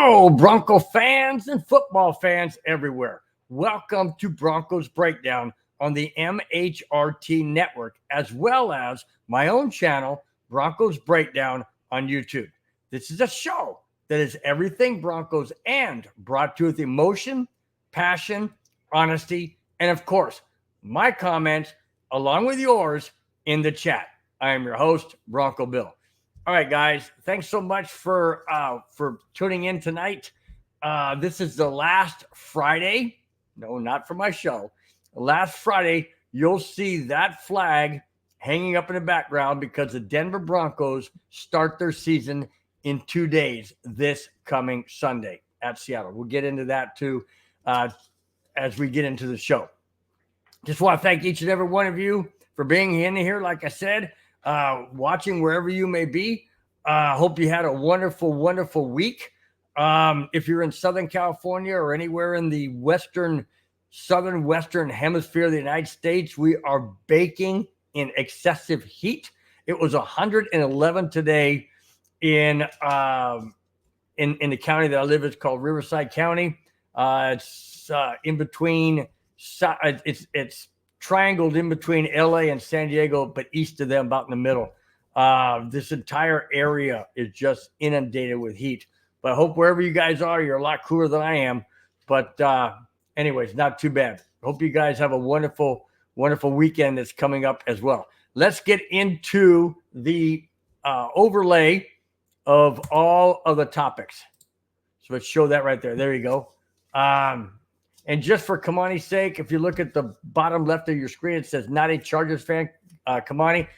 Hello, Bronco fans and football fans everywhere. Welcome to Broncos Breakdown on the MHRT network, as well as my own channel, Broncos Breakdown on YouTube. This is a show that is everything Broncos and brought to you with emotion, passion, honesty, and of course, my comments along with yours in the chat. I am your host, Bronco Bill. All right, guys, thanks so much for tuning in tonight. This is the last Friday. No, not for my show. Last Friday, you'll see that flag hanging up in the background because the Denver Broncos start their season in 2 days this coming Sunday at Seattle. We'll get into that too as we get into the show. Just want to thank each and every one of you for being in here, like I said, watching wherever you may be. Hope you had a wonderful, wonderful week. If you're in Southern California or anywhere in the southern western hemisphere of the United States, we are baking in excessive heat. It was 111 today in the county that I live in. It's called Riverside County. It's in between. It's triangled in between LA and San Diego, but east of them, about in the middle. This entire area is just inundated with heat. But I hope wherever you guys are, you're a lot cooler than I am. But anyways, not too bad. Hope you guys have a wonderful, wonderful weekend that's coming up as well. Let's get into the overlay of all of the topics. So let's show that right there. There you go. And just for Kamani's sake, if you look at the bottom left of your screen, it says not a Chargers fan. Kamani,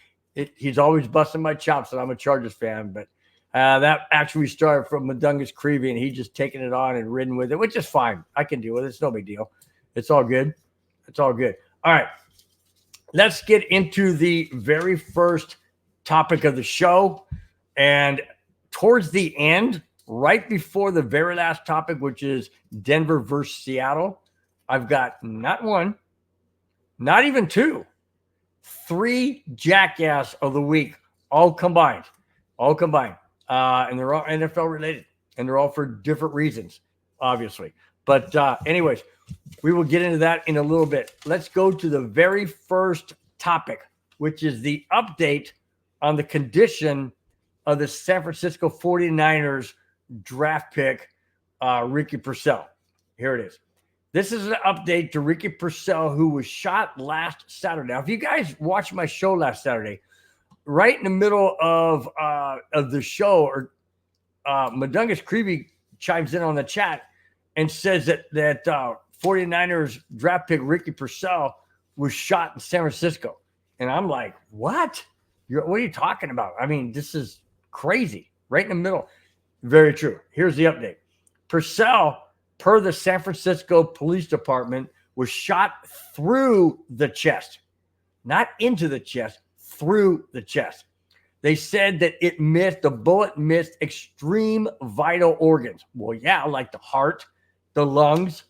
he's always busting my chops that I'm a Chargers fan, but that actually started from Mudungus Creevy, and he just taken it on and ridden with it, which is fine. I can deal with it. It's no big deal. It's all good. It's all good. All right. Let's get into the very first topic of the show. And towards the end, right before the very last topic, which is Denver versus Seattle, I've got not one, not even two, 3 jackass of the week, all combined. And they're all NFL related, and they're all for different reasons, obviously. But anyways, we will get into that in a little bit. Let's go to the very first topic, which is the update on the condition of the San Francisco 49ers draft pick, Ricky Purcell. Here it is. This is an update to Ricky Purcell, who was shot last Saturday. Now, if you guys watched my show last Saturday, right in the middle of the show, or Mudungus Creevy chimes in on the chat and says that 49ers draft pick Ricky Purcell was shot in San Francisco. And I'm like, what? What are you talking about? I mean, this is crazy. Right in the middle. Very true. Here's the update. Purcell, per the San Francisco Police Department, was shot through the chest. Not into the chest, through the chest. They said that the bullet missed extreme vital organs. Well, yeah, like the heart, the lungs,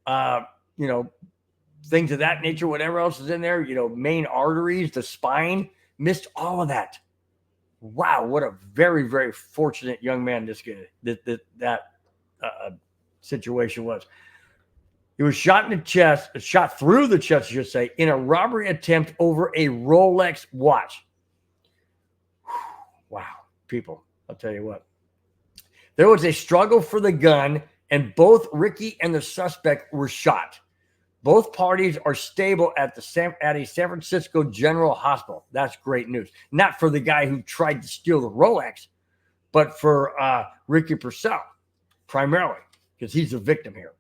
things of that nature, whatever else is in there, main arteries, the spine, missed all of that. Wow, what a very, very fortunate young man that situation was. He was shot in the chest, shot through the chest, I should say, in a robbery attempt over a Rolex watch. Wow, people, I'll tell you what. There was a struggle for the gun, and both Ricky and the suspect were shot. Both parties are stable at a San Francisco General Hospital. That's great news. Not for the guy who tried to steal the Rolex, but for Ricky Purcell, primarily, because he's a victim here.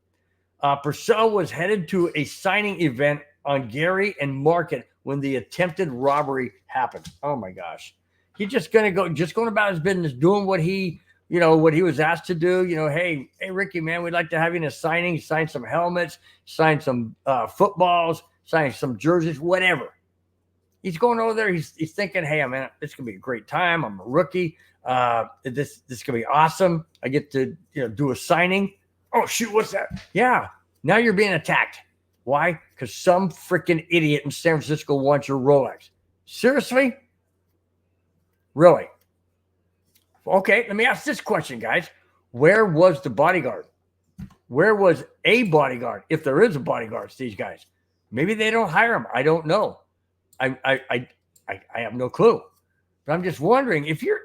Purcell was headed to a signing event on Gary and Market when the attempted robbery happened. Oh my gosh. He's just going about his business, doing what he was asked to do. Hey, Ricky, man, we'd like to have you in a signing, sign some helmets, sign some footballs, sign some jerseys, whatever. He's going over there. He's thinking, hey, man, this could be a great time. I'm a rookie. This could be awesome. I get to do a signing. Oh, shoot, what's that? Yeah, now you're being attacked. Why? Because some freaking idiot in San Francisco wants your Rolex. Seriously? Really? Okay, let me ask this question, guys. Where was the bodyguard? Where was a bodyguard? If there is a bodyguard, it's these guys. Maybe they don't hire them. I don't know. I have no clue. But I'm just wondering if you're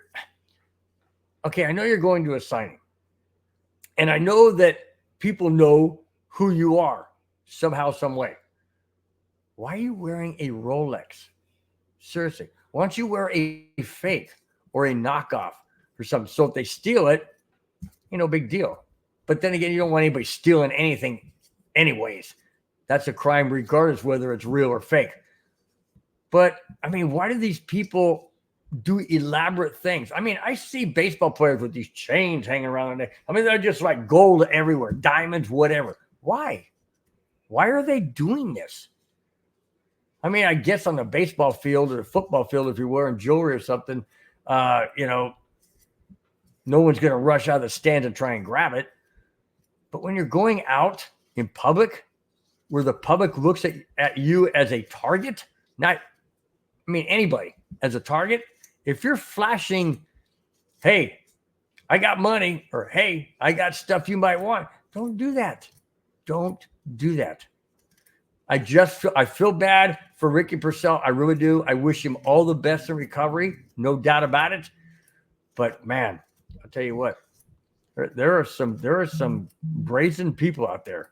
okay. I know you're going to a signing, and I know that people know who you are somehow, some way. Why are you wearing a Rolex? Seriously, why don't you wear a fake or a knockoff or something? So if they steal it, big deal. But then again, you don't want anybody stealing anything anyways. That's a crime regardless whether it's real or fake. But, I mean, why do these people do elaborate things? I mean, I see baseball players with these chains hanging around their neck. I mean, they're just like gold everywhere, diamonds, whatever. Why? Why are they doing this? I mean, I guess on the baseball field or the football field, if you're wearing jewelry or something, no one's going to rush out of the stands and try and grab it. But when you're going out in public where the public looks at you as a target, anybody as a target, if you're flashing, hey, I got money, or hey, I got stuff you might want, don't do that. Don't do that. I feel bad for Ricky Purcell. I really do. I wish him all the best in recovery. No doubt about it. But man, I'll tell you what, there are some brazen people out there.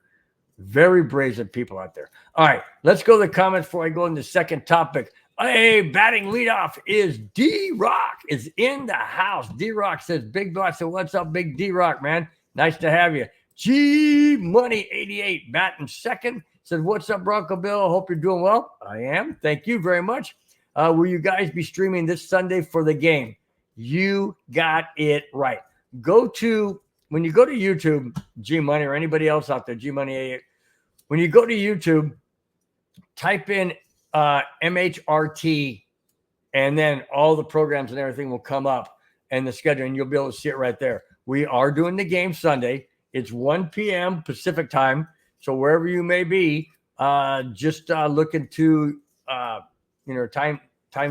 Very brazen people out there. All right, let's go to the comments before I go into the second topic. Hey, batting leadoff is D-Rock is in the house. D-Rock says, Big Boss, so what's up, Big D-Rock, man? Nice to have you. G-Money88 batting second. Says, what's up, Bronco Bill? Hope you're doing well. I am. Thank you very much. Will you guys be streaming this Sunday for the game? You got it right. When you go to YouTube, G-Money or anybody else out there, G-Money88, when you go to YouTube, type in MHRT, and then all the programs and everything will come up and the schedule, and you'll be able to see it right there. We are doing the game Sunday. It's 1 p.m. Pacific time. So wherever you may be, just look into time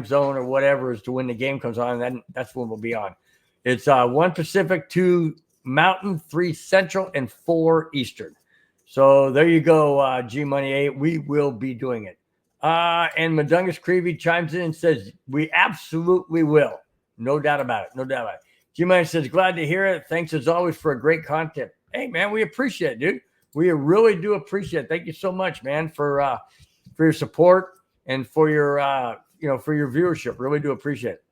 zone or whatever is to when the game comes on, and then that's when we'll be on. It's 1 Pacific, 2 Mountain, 3 Central, and 4 Eastern. So there you go, G-Money 8. We will be doing it. And Madungus Creevy chimes in and says, we absolutely will. No doubt about it. No doubt about it. G-Money says, glad to hear it. Thanks as always for a great content. Hey, man, we appreciate it, dude. We really do appreciate it. Thank you so much, man, for your support and for your for your viewership. Really do appreciate it.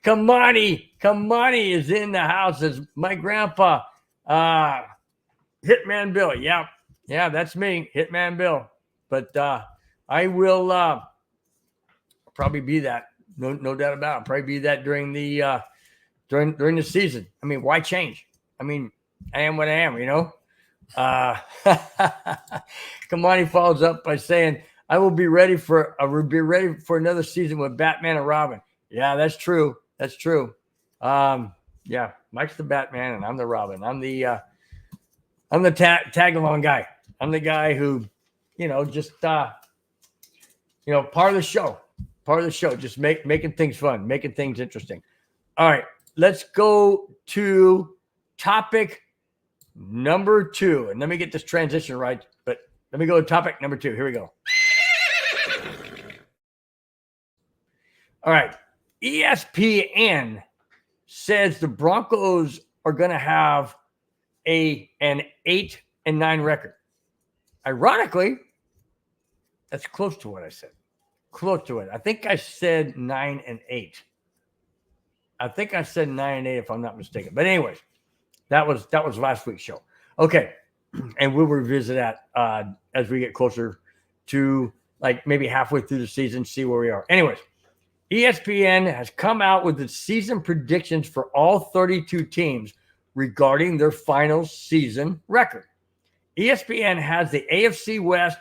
Kamani is in the house as my grandpa, Hitman Bill. Yeah, that's me, Hitman Bill. But I will probably be that. No doubt about it. Probably be that during the during the season. I mean, why change? I mean, I am what I am, Kamani follows up by saying, I will be ready for another season with Batman and Robin. Yeah, that's true. That's true. Yeah, Mike's the Batman and I'm the Robin. I'm the tag along guy. I'm the guy who, just part of the show. Part of the show, just making things fun, making things interesting. All right, let's go to topic number 2. And let me get this transition right, but let me go to topic number 2. Here we go. All right. ESPN says the Broncos are going to have an 8-9 record. Ironically, that's close to what I said. Close to it. I think I said 9-8. I think I said 9-8 if I'm not mistaken. But anyways, that was last week's show. Okay, and we'll revisit that as we get closer to like maybe halfway through the season, see where we are. Anyways, ESPN has come out with its season predictions for all 32 teams regarding their final season record. ESPN has the AFC West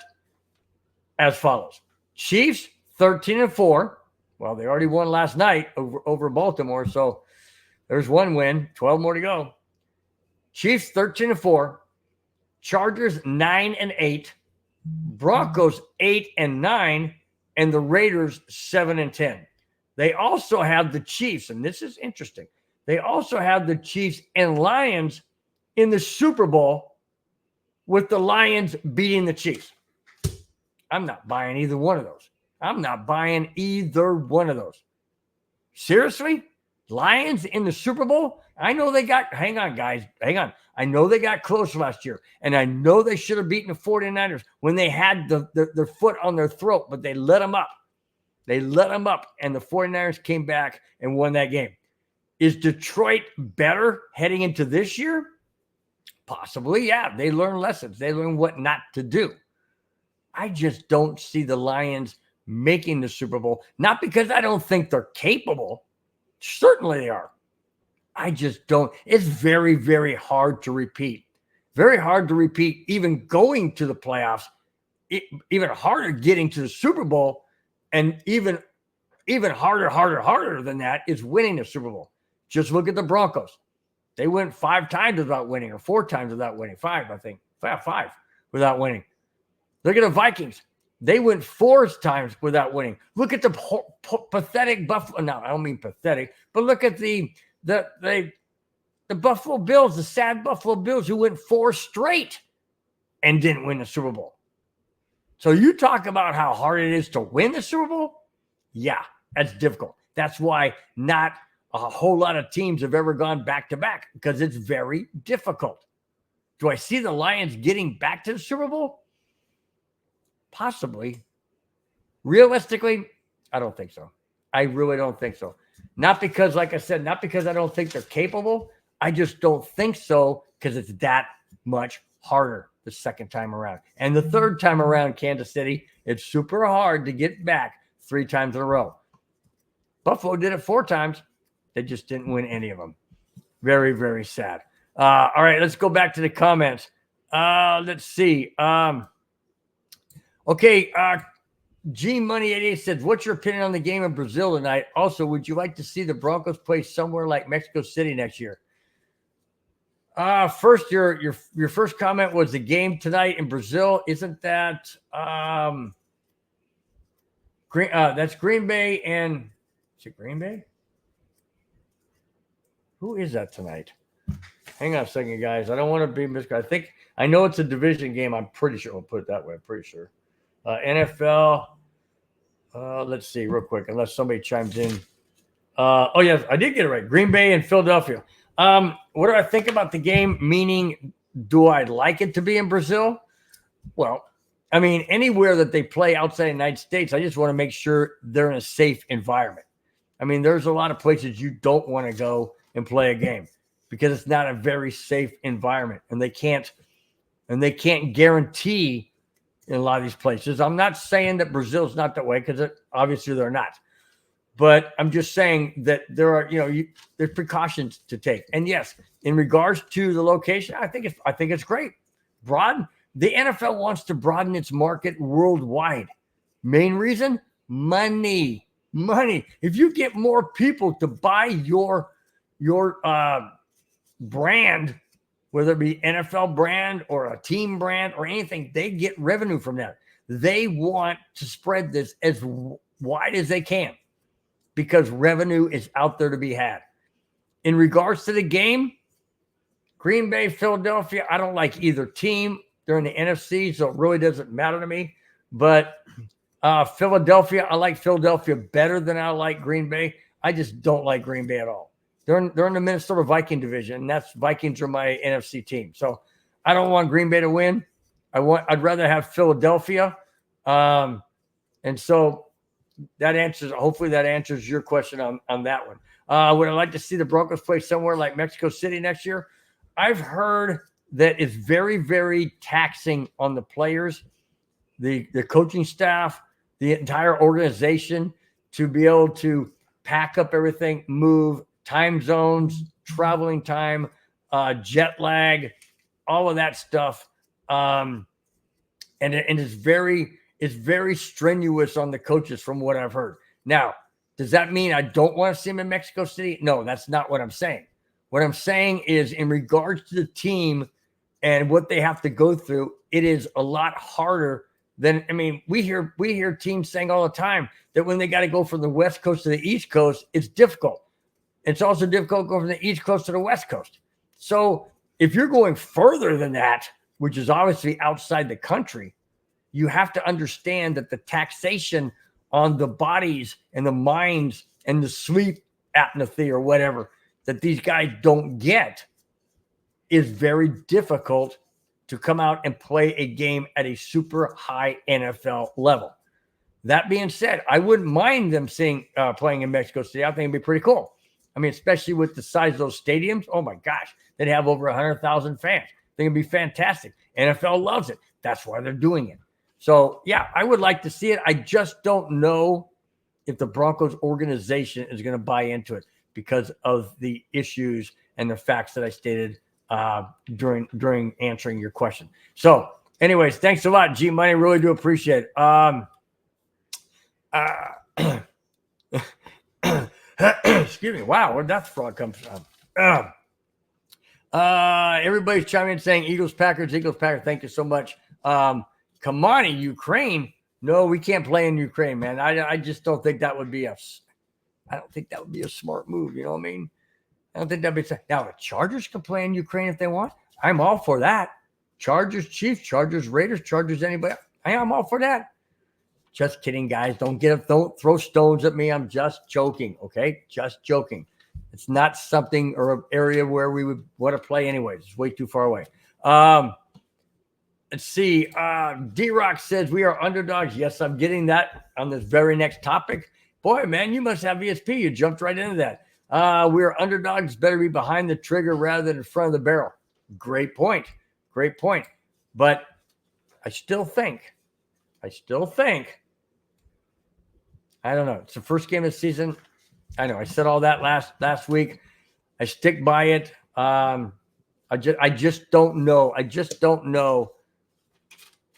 as follows. Chiefs, 13-4. Well, they already won last night over Baltimore, so there's one win, 12 more to go. Chiefs, 13-4. Chargers, 9-8. Broncos, 8-9. And the Raiders, 7-10. They also have the Chiefs, and this is interesting. They also have the Chiefs and Lions in the Super Bowl with the Lions beating the Chiefs. I'm not buying either one of those. I'm not buying either one of those. Seriously? Lions in the Super Bowl? I know they got, hang on, guys, hang on. I know they got close last year, and I know they should have beaten the 49ers when they had their foot on their throat, but they let them up. They let them up, and the 49ers came back and won that game. Is Detroit better heading into this year? Possibly, yeah. They learn lessons. They learn what not to do. I just don't see the Lions making the Super Bowl, not because I don't think they're capable. Certainly they are. I just don't. It's very, very hard to repeat. Very hard to repeat even going to the playoffs, even harder getting to the Super Bowl, and even harder than that is winning the Super Bowl. Just look at the Broncos. They went 5 times without winning, or 4 times without winning. 5, I think. 5 without winning. Look at the Vikings. They went 4 times without winning. Look at the pathetic Buffalo. No, I don't mean pathetic, but look at the Buffalo Bills, the sad Buffalo Bills, who went 4 straight and didn't win the Super Bowl. So you talk about how hard it is to win the Super Bowl? Yeah, that's difficult. That's why not a whole lot of teams have ever gone back-to-back, because it's very difficult. Do I see the Lions getting back to the Super Bowl? Possibly. Realistically, I don't think so. I really don't think so. Not because, like I said, not because I don't think they're capable. I just don't think so because it's that much harder the second time around. And the third time around, Kansas City, it's super hard to get back 3 times in a row. Buffalo did it 4 times. They just didn't win any of them. Very, very sad. All right, let's go back to the comments. Let's see. Okay, G Money 88 says, "What's your opinion on the game in Brazil tonight? Also, would you like to see the Broncos play somewhere like Mexico City next year?" First, your first comment was the game tonight in Brazil. Isn't that that's Green Bay and is it Green Bay? Who is that tonight? Hang on a second, guys. I don't want to be misguided. I know it's a division game. I'm pretty sure. We'll put it that way. I'm pretty sure. NFL. Let's see real quick, unless somebody chimes in. Oh, yes, I did get it right. Green Bay and Philadelphia. What do I think about the game? Meaning, do I like it to be in Brazil? Well, I mean, anywhere that they play outside the United States, I just want to make sure they're in a safe environment. I mean, there's a lot of places you don't want to go and play a game because it's not a very safe environment, and they can't guarantee in a lot of these places. I'm not saying that Brazil's not that way, because obviously they're not. But I'm just saying that there are, there's precautions to take. And yes, in regards to the location, I think it's great. The NFL wants to broaden its market worldwide. Main reason? Money. If you get more people to buy your brand, whether it be NFL brand or a team brand or anything, they get revenue from that. They want to spread this as wide as they can because revenue is out there to be had. In regards to the game, Green Bay, Philadelphia, I don't like either team. They're in the NFC, so it really doesn't matter to me. But Philadelphia, I like Philadelphia better than I like Green Bay. I just don't like Green Bay at all. They're in the Minnesota Viking division, and Vikings are my NFC team. So I don't want Green Bay to win. I'd rather have Philadelphia. And so hopefully that answers your question on that one. Would I like to see the Broncos play somewhere like Mexico City next year? I've heard that it's very, very taxing on the players, the coaching staff, the entire organization to be able to pack up everything, move, time zones, traveling time, jet lag, all of that stuff. And it's very strenuous on the coaches from what I've heard. Now, does that mean I don't want to see them in Mexico City? No, that's not what I'm saying. What I'm saying is in regards to the team and what they have to go through, it is a lot harder than, we hear teams saying all the time that when they got to go from the West Coast to the East Coast, it's difficult. It's also difficult going from the East Coast to the West Coast. So if you're going further than that, which is obviously outside the country, you have to understand that the taxation on the bodies and the minds and the sleep apnea or whatever that these guys don't get is very difficult to come out and play a game at a super high NFL level. That being said, I wouldn't mind them playing in Mexico City. I think it'd be pretty cool. I mean, especially with the size of those stadiums. Oh my gosh, they'd have over 100,000 fans. I think it'd be fantastic. NFL loves it. That's why they're doing it. So yeah, I would like to see it. I just don't know if the Broncos organization is going to buy into it because of the issues and the facts that I stated during answering your question. So anyways, thanks a lot, G Money. Really do appreciate it. Excuse me. Wow, where'd that fraud come from? Everybody's chiming in saying Eagles, Packers. Thank you so much. Kamani, Ukraine. No, we can't play in Ukraine, man. I just don't think that would be a smart move. You know what I mean? I don't think that'd be. Now the Chargers can play in Ukraine if they want. I'm all for that. Chargers, Chiefs, Chargers, Raiders, Chargers, anybody. I'm all for that. Just kidding, guys. Don't throw stones at me. I'm just joking. Okay, just joking. It's not something or an area where we would want to play anyways. It's way too far away. Let's see. D-Rock says we are underdogs. Yes, I'm getting that on this very next topic. Boy, man, you must have ESP. You jumped right into that. We are underdogs. Better be behind the trigger rather than in front of the barrel. Great point. But I still think, I don't know. It's the first game of the season. I know I said all that last week. I stick by it. I just don't know. I just don't know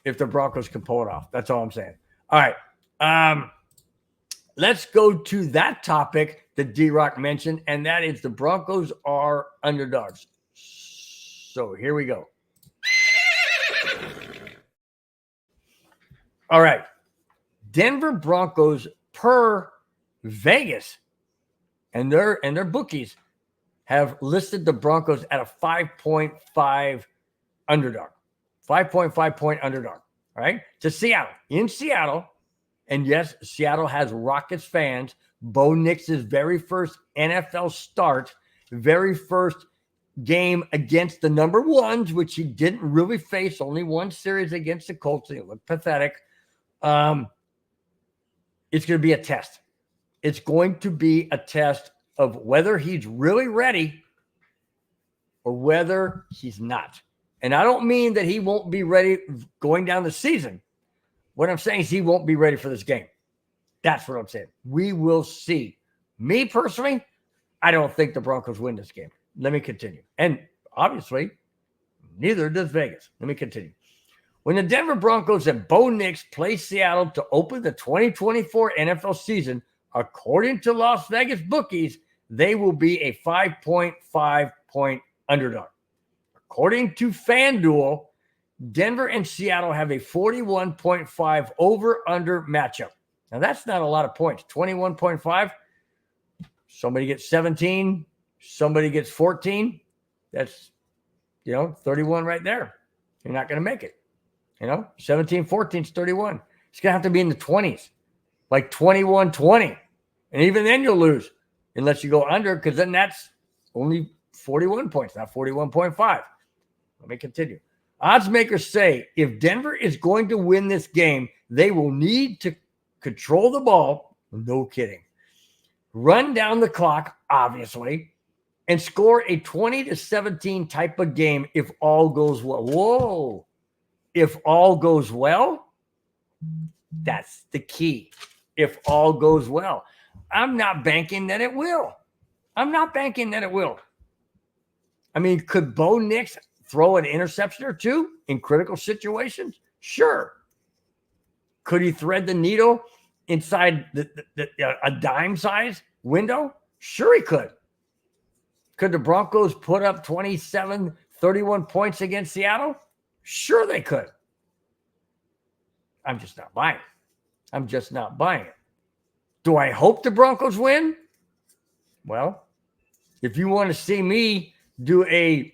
if the Broncos can pull it off. That's all I'm saying. All right. Let's go to that topic that D-Rock mentioned, and that is the Broncos are underdogs. So here we go. All right. Denver Broncos per Vegas and their bookies have listed the Broncos at a 5.5 underdog. 5.5 point underdog. All right. To Seattle. In Seattle. And yes, Seattle has Rockets fans. Bo Nix's very first NFL start, very first game against the number ones, which he didn't really face. Only one series against the Colts. It looked pathetic. It's going to be a test. It's going to be a test of whether he's really ready or whether he's not. And I don't mean that he won't be ready going down the season. What I'm saying is he won't be ready for this game. That's what I'm saying. We will see. Me personally, I don't think the Broncos win this game. Let me continue. And obviously, neither does Vegas. Let me continue. When the Denver Broncos and Bo Nix play Seattle to open the 2024 NFL season, according to Las Vegas bookies, they will be a 5.5 point underdog. According to FanDuel, Denver and Seattle have a 41.5 over-under matchup. Now, that's not a lot of points. 21.5. Somebody gets 17. Somebody gets 14. That's, 31 right there. You're not going to make it. 17, 14 is 31. It's going to have to be in the 20s, like 21-20. And even then you'll lose unless you go under, because then that's only 41 points, not 41.5. Let me continue. Odds makers say if Denver is going to win this game, they will need to control the ball, no kidding, run down the clock, obviously, and score a 20-17 type of game if all goes well. Whoa. If all goes well, that's the key. If all goes well. I'm not banking that it will. I mean, could Bo Nix throw an interception or two in critical situations? Sure. Could he thread the needle inside a dime size window? Sure he could. Could the Broncos put up 27, 31 points against Seattle? Sure they could. I'm just not buying it. Do I hope the Broncos win? Well, If you want to see me do a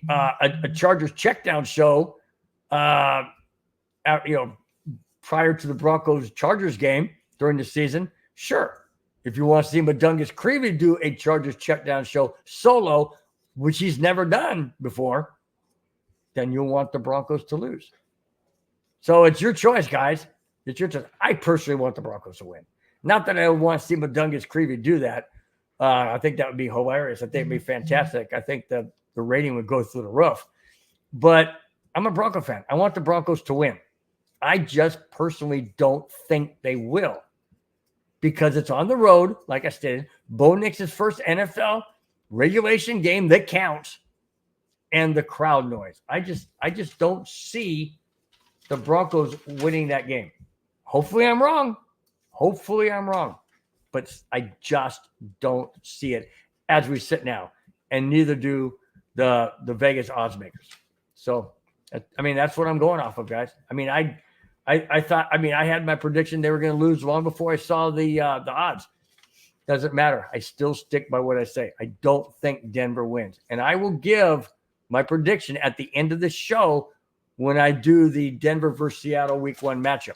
Chargers checkdown show, prior to the Broncos Chargers game during the season, sure. If you want to see Madungus Creevy do a Chargers checkdown show solo, which he's never done before, then you'll want the Broncos to lose. So it's your choice, guys. It's your choice. I personally want the Broncos to win. Not that I want to see Madungus Creevy do that. I think that would be hilarious. I think it'd be fantastic. I think the rating would go through the roof. But I'm a Bronco fan. I want the Broncos to win. I just personally don't think they will, because it's on the road, like I stated. Bo Nix's first NFL regulation game that counts, and the crowd noise. I just don't see the Broncos winning that game. Hopefully I'm wrong. But I just don't see it as we sit now, and neither do the Vegas odds makers. So, I mean, that's what I'm going off of, guys. I mean, I thought, I had my prediction they were going to lose long before I saw the odds. Doesn't matter. I still stick by what I say. I don't think Denver wins. And I will give my prediction at the end of the show when I do the Denver versus Seattle week 1 matchup.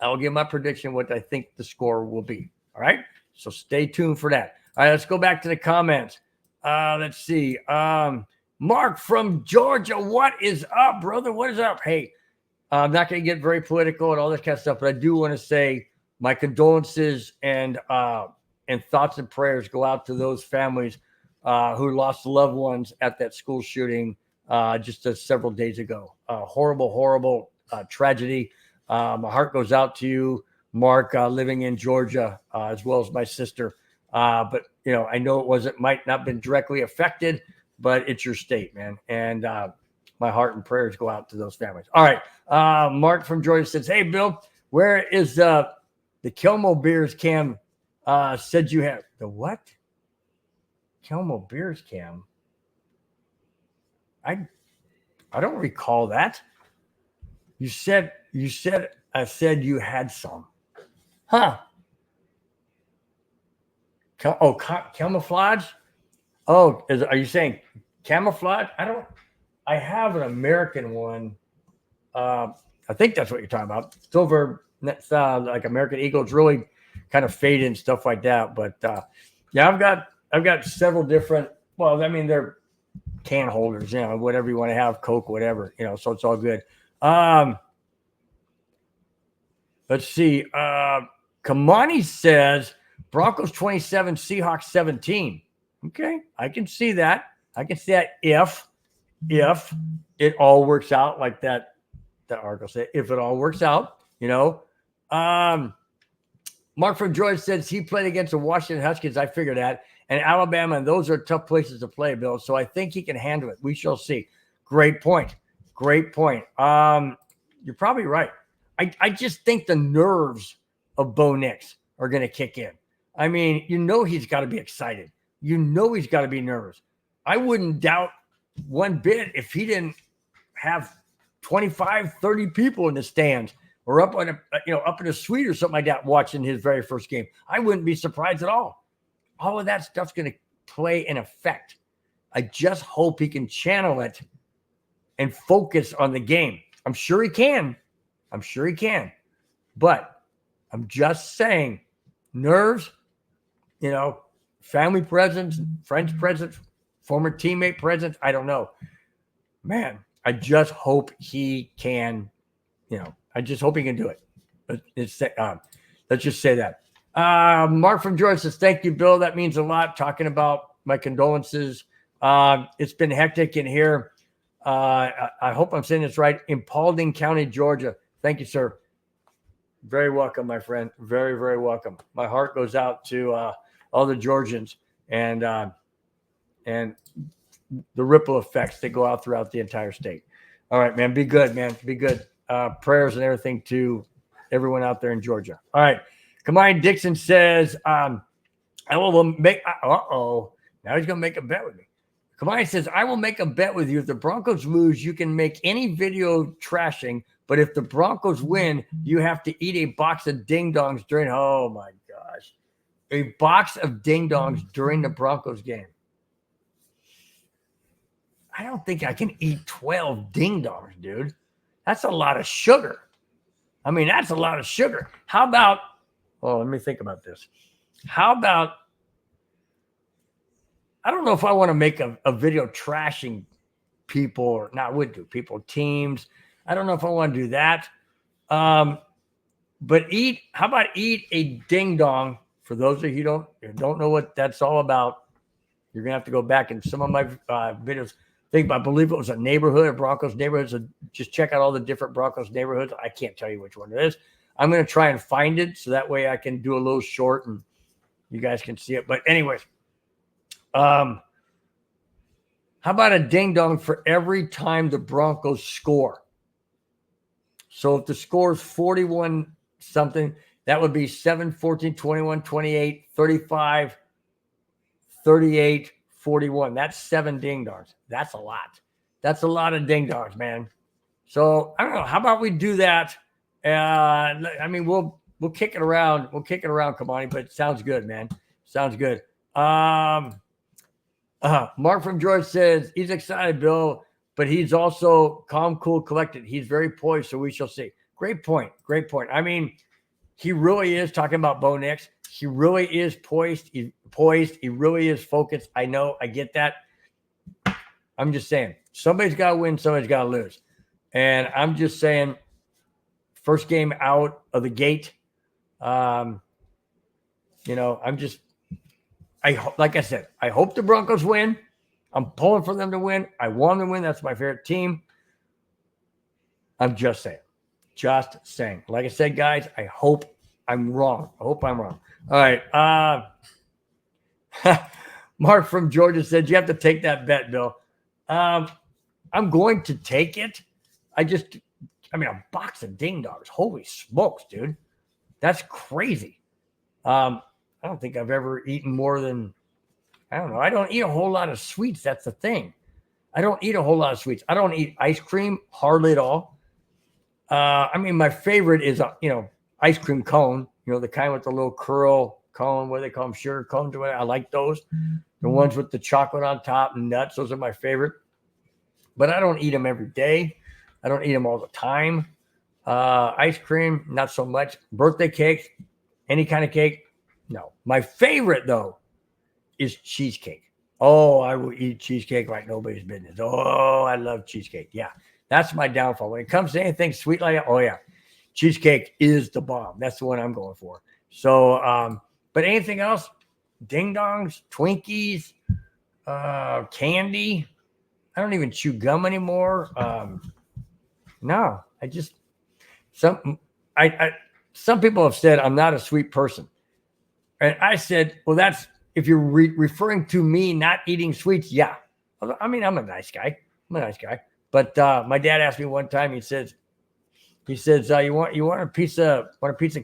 I will give my prediction what I think the score will be. All right? So stay tuned for that. All right, let's go back to the comments. Let's see. Mark from Georgia, what is up, brother? What is up? Hey, I'm not going to get very political and all this kind of stuff, but I do want to say my condolences and thoughts and prayers go out to those families who lost loved ones at that school shooting just several days ago. Horrible tragedy. My heart goes out to you, Mark, living in Georgia, as well as my sister. But, I know might not have been directly affected, but it's your state, man. And my heart and prayers go out to those families. All right. Mark from Georgia says, hey, Bill, where is the Kelmo Beers Cam said you have? The what? Kelmo Beers Cam? I don't recall that. You said I said you had some. Huh. Camouflage? Oh, are you saying camouflage? I have an American one. I think that's what you're talking about. It's over like American Eagle. It's really kind of faded and stuff like that. But yeah, I've got several different. Well, they're can holders, whatever you want to have, Coke, whatever, so it's all good. Let's see. Kamani says Broncos 27, Seahawks 17. Okay, I can see that. If it all works out like that article said, if it all works out, Mark from Georgia says he played against the Washington Huskies. I figured that. And Alabama, and those are tough places to play, Bill. So I think he can handle it. We shall see. Great point. You're probably right. I just think the nerves of Bo Nix are going to kick in. He's got to be excited. He's got to be nervous. I wouldn't doubt one bit if he didn't have 25, 30 people in the stands or up in a suite or something like that watching his very first game. I wouldn't be surprised at all. All of that stuff's going to play an effect. I just hope he can channel it and focus on the game. I'm sure he can. But I'm just saying, nerves, family presence, friends presence, former teammate presence, I don't know. Man, I just hope he can, I just hope he can do it. Let's just say that. Mark from Georgia says, thank you, Bill. That means a lot. Talking about my condolences. It's been hectic in here. I hope I'm saying this right. In Paulding County, Georgia. Thank you, sir. Very welcome, my friend. Very, very welcome. My heart goes out to all the Georgians and the ripple effects that go out throughout the entire state. All right, man. Be good, man. Be good. Prayers and everything to everyone out there in Georgia. All right. Kamai Dixon says, I will make – now he's going to make a bet with me. Kamai says, I will make a bet with you. If the Broncos lose, you can make any video trashing, but if the Broncos win, you have to eat a box of ding-dongs during – oh, my gosh. A box of ding-dongs during the Broncos game. I don't think I can eat 12 ding dongs, dude. That's a lot of sugar. I mean, that's a lot of sugar. How about, oh, let me think about this. How about, I don't know if I want to make a video trashing people or not, would do people, teams. I don't know if I want to do that. But how about eat a ding dong? For those of you who don't know what that's all about, you're going to have to go back in some of my videos. I believe it was a neighborhood, a Broncos neighborhood. So just check out all the different Broncos neighborhoods. I can't tell you which one it is. I'm going to try and find it so that way I can do a little short and you guys can see it. But anyways, how about a ding dong for every time the Broncos score? So if the score is 41 something, that would be 7, 14, 21, 28, 35, 38, 41. That's 7 ding dongs. That's a lot. That's a lot of ding dongs, man. So I don't know. How about we do that? I mean, we'll kick it around. We'll kick it around, Kamani, but it sounds good, man. Sounds good. Mark from George says he's excited, Bill, but he's also calm, cool, collected. He's very poised, so we shall see. Great point. Great point. I mean, he really is talking about Bo Nix. He really is poised. He's poised. He really is focused. I know. I get that. I'm just saying, somebody's got to win. Somebody's got to lose. And I'm just saying, first game out of the gate, like I said, I hope the Broncos win. I'm pulling for them to win. I want them to win. That's my favorite team. I'm just saying. Just saying. Like I said, guys, I hope I'm wrong. I hope I'm wrong. All right. Mark from Georgia said, you have to take that bet, Bill. I'm going to take it. a box of ding dongs. Holy smokes, dude. That's crazy. I don't think I've ever eaten more than, I don't know. I don't eat a whole lot of sweets. That's the thing. I don't eat a whole lot of sweets. I don't eat ice cream hardly at all. My favorite is, ice cream cone, the kind with the little curl cone, what do they call them? Sugar cones or whatever. I like those. The ones with the chocolate on top and nuts, those are my favorite. But I don't eat them every day. I don't eat them all the time. Ice cream, not so much. Birthday cake, any kind of cake, no. My favorite, though, is cheesecake. Oh, I will eat cheesecake like nobody's business. Oh, I love cheesecake. Yeah, that's my downfall. When it comes to anything sweet like that, oh, yeah, cheesecake is the bomb. That's the one I'm going for. So, but anything else, ding dongs, Twinkies, candy. I don't even chew gum anymore. No, some people have said I'm not a sweet person. And I said, well, that's, if you're referring to me not eating sweets, yeah. I'm a nice guy. But my dad asked me one time, he says, you want a piece of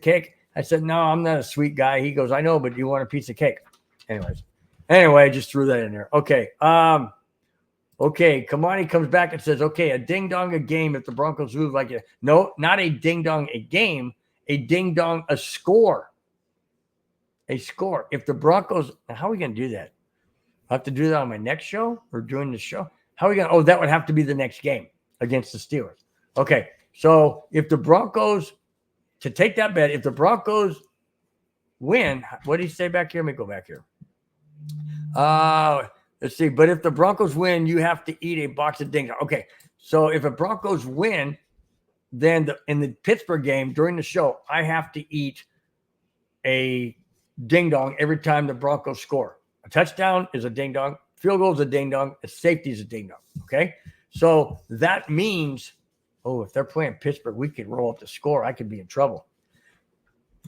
cake? I said, no, I'm not a sweet guy. He goes, I know, but you want a piece of cake? Anyway, I just threw that in there. Okay. Okay, Kamani comes back and says, okay, a ding-dong a game if the Broncos lose like it. No, not a ding-dong a game, a ding-dong a score. A score. If the Broncos, how are we going to do that? I have to do that on my next show or during the show? How are we going to, that would have to be the next game against the Steelers. Okay, so if the Broncos, to take that bet, if the Broncos win, what did he say back here? Let me go back here. Let's see. But if the Broncos win, you have to eat a box of ding dong. Okay. So if the Broncos win, then in the Pittsburgh game during the show, I have to eat a ding dong every time the Broncos score. A touchdown is a ding dong. Field goal is a ding dong. A safety is a ding dong. Okay. So that means, if they're playing Pittsburgh, we could roll up the score. I could be in trouble.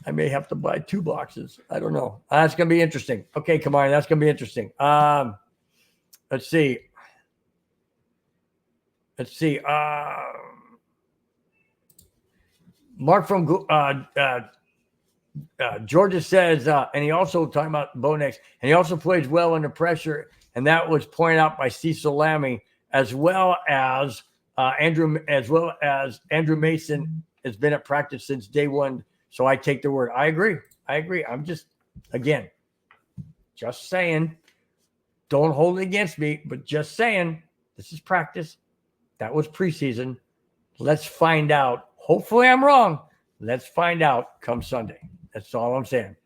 I may have to buy 2 boxes. I don't know. That's going to be interesting. Okay, come on. That's going to be interesting. Let's see. Mark from Georgia says, and he also talking about Bo Nix, and he also plays well under pressure, and that was pointed out by Cecil Lammy, as well as Andrew Mason has been at practice since day one. So I take the word. I agree. I'm just saying. Don't hold it against me, but just saying. This is practice. That was preseason. Let's find out. Hopefully I'm wrong. Let's find out come Sunday. That's all I'm saying.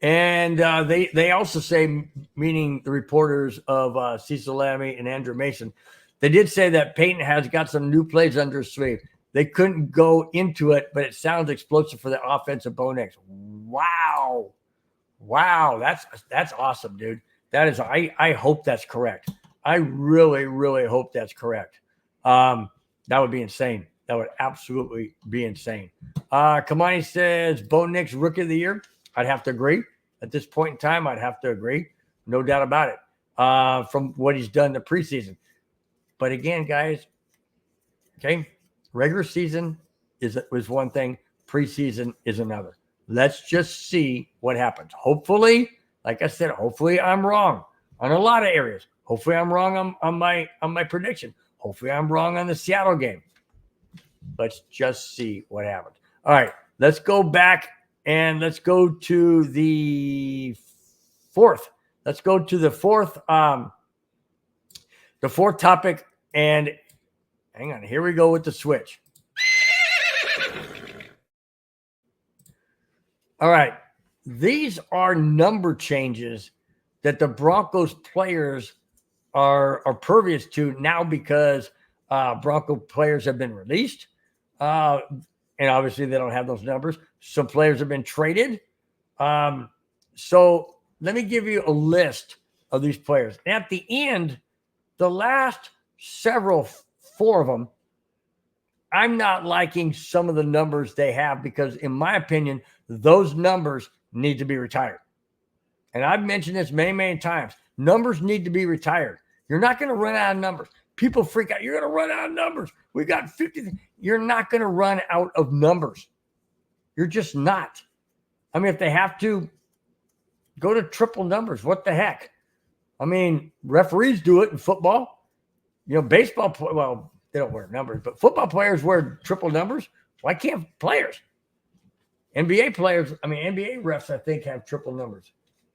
They also say, meaning the reporters of Cecil Lammey and Andrew Mason, they did say that Peyton has got some new plays under his sleeve. They couldn't go into it, but it sounds explosive for the offensive Bo Nix. Wow. That's awesome, dude. That is, I hope that's correct. I really, really hope that's correct. That would be insane. That would absolutely be insane. Kamani says, Bo Nix Rookie of the Year. I'd have to agree. At this point in time, I'd have to agree. No doubt about it. From what he's done in the preseason. But again, guys, okay, regular season was one thing. Preseason is another. Let's just see what happens. Hopefully, like I said, hopefully I'm wrong on a lot of areas. Hopefully I'm wrong on my prediction. Hopefully I'm wrong on the Seattle game. Let's just see what happens. All right, let's go back and let's go to the fourth. Let's go to the fourth topic. And hang on, here we go with the switch. All right, these are number changes that the Broncos players are pervious to now because Bronco players have been released. And obviously they don't have those numbers. Some players have been traded. So let me give you a list of these players. At the end, the last four of them, I'm not liking some of the numbers they have because, in my opinion, those numbers need to be retired. And I've mentioned this many, many times. Numbers need to be retired. You're not going to run out of numbers. People freak out. You're going to run out of numbers. We got 50. You're not going to run out of numbers. You're just not. I mean, if they have to go to triple numbers, what the heck? I mean, referees do it in football. You know, baseball, well, they don't wear numbers, but football players wear triple numbers. Why can't players? NBA players, I mean, NBA refs, I think, have triple numbers,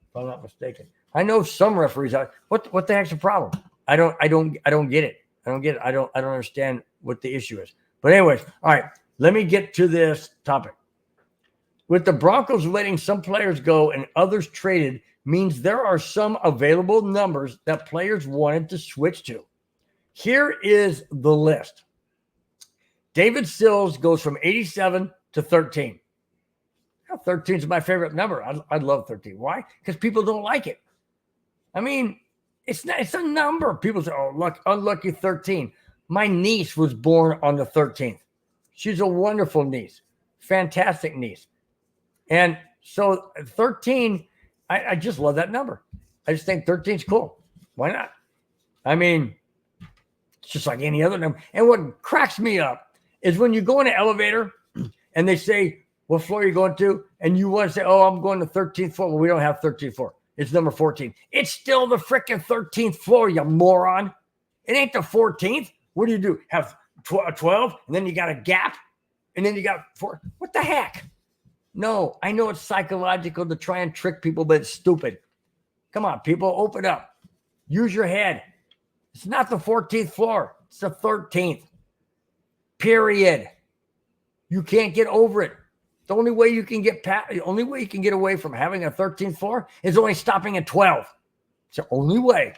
if I'm not mistaken. I know some referees are. What the heck's the problem? I don't get it. I don't understand what the issue is. But anyways, all right, let me get to this topic. With the Broncos letting some players go and others traded means there are some available numbers that players wanted to switch to. Here is the list. David Sills goes from 87 to 13. 13 is my favorite number. I love 13. Why? Because people don't like it. I mean, it's a number. People say, oh, look, unlucky 13. My niece was born on the 13th. She's a wonderful niece. Fantastic niece. And so 13, I just love that number. I just think 13 is cool. Why not? I mean, it's just like any other number. And what cracks me up is when you go in an elevator and they say, what floor are you going to? And you want to say, oh, I'm going to 13th floor. Well, we don't have 13th floor. It's number 14. It's still the freaking 13th floor, you moron. It ain't the 14th. What do? Have 12? And then you got a gap? And then you got 4? What the heck? No, I know it's psychological to try and trick people, but it's stupid. Come on, people, open up. Use your head. It's not the 14th floor. It's the 13th. Period. You can't get over it. The only way you can get away from having a 13th floor is only stopping at 12. It's the only way.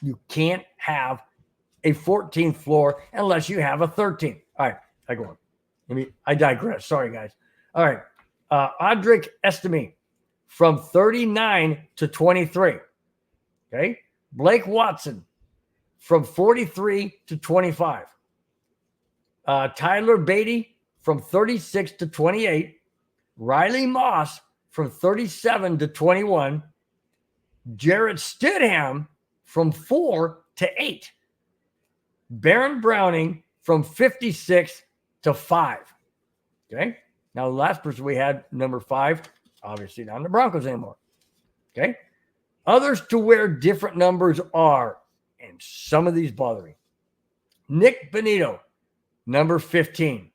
You can't have a 14th floor unless you have a 13th. All right, I go on. I digress. Sorry, guys. All right. Audric Estime from 39 to 23. Okay. Blake Watson from 43 to 25. Tyler Beatty from 36 to 28. Riley Moss from 37 to 21. Jarrett Stidham from 4 to 8. Baron Browning from 56 to 5. Okay. Now, the last person we had, number 5, obviously not in the Broncos anymore. Okay. Others to where different numbers are, and some of these bother me. Nick Benito, number 15.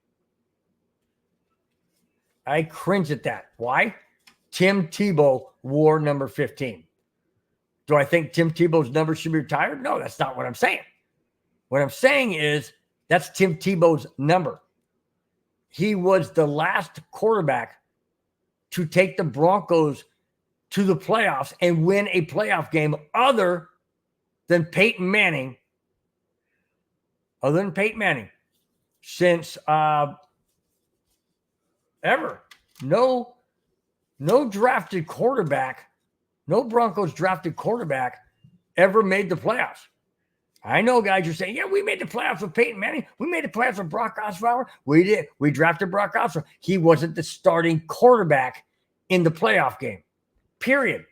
I cringe at that. Why? Tim Tebow wore number 15. Do I think Tim Tebow's number should be retired? No, that's not what I'm saying. What I'm saying is that's Tim Tebow's number. He was the last quarterback to take the Broncos to the playoffs and win a playoff game other than Peyton Manning. Since ever. No drafted quarterback, no Broncos drafted quarterback ever made the playoffs. I know guys are saying, yeah, we made the playoffs with Peyton Manning. We made the playoffs with Brock Osweiler. We did. We drafted Brock Osweiler. He wasn't the starting quarterback in the playoff game, period.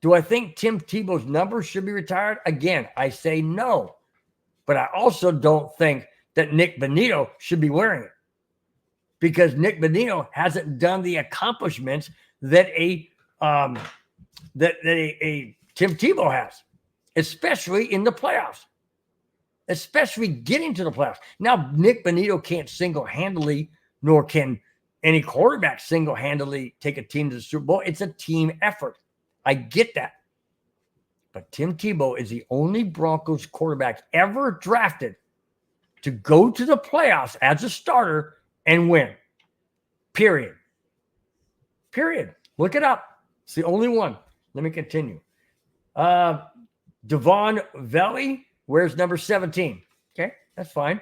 Do I think Tim Tebow's number should be retired? Again, I say no. But I also don't think that Nick Bonito should be wearing it, because Nick Bonito hasn't done the accomplishments that a Tim Tebow has, especially in the playoffs, especially getting to the playoffs. Now, Nick Bonito can't single-handedly, nor can any quarterback single-handedly take a team to the Super Bowl. It's a team effort. I get that. But Tim Tebow is the only Broncos quarterback ever drafted to go to the playoffs as a starter and win. Period. Look it up. It's the only one. Let me continue. Devon Valley wears number 17. Okay, that's fine.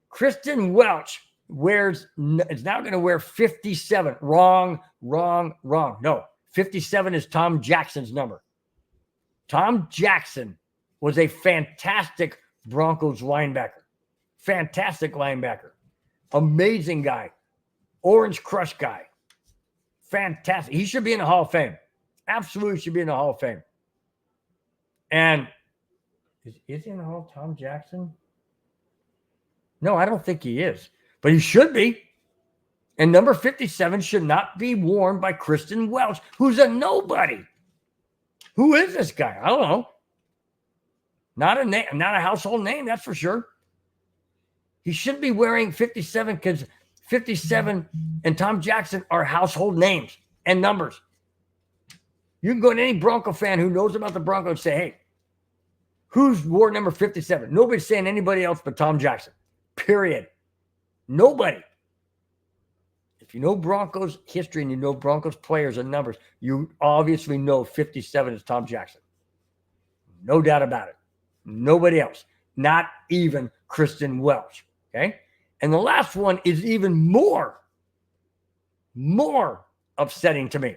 Kristen Welch is now going to wear 57. Wrong. No, 57 is Tom Jackson's number. Tom Jackson was a fantastic Broncos linebacker. Fantastic linebacker. Amazing guy. Orange Crush guy. Fantastic. He should be in the Hall of Fame. Absolutely should be in the Hall of Fame. And is he in the Hall of Tom Jackson? No, I don't think he is. But he should be. And number 57 should not be worn by Kristen Welch, who's a nobody. Who is this guy? I don't know. Not a name, not a household name, that's for sure. He shouldn't be wearing 57 because 57 and Tom Jackson are household names and numbers. You can go to any Bronco fan who knows about the Broncos and say, hey, who's wore number 57? Nobody's saying anybody else but Tom Jackson. Period. Nobody. If you know Broncos history and you know Broncos players and numbers, you obviously know 57 is Tom Jackson. No doubt about it. Nobody else. Not even Kristen Welch. Okay? And the last one is even more upsetting to me.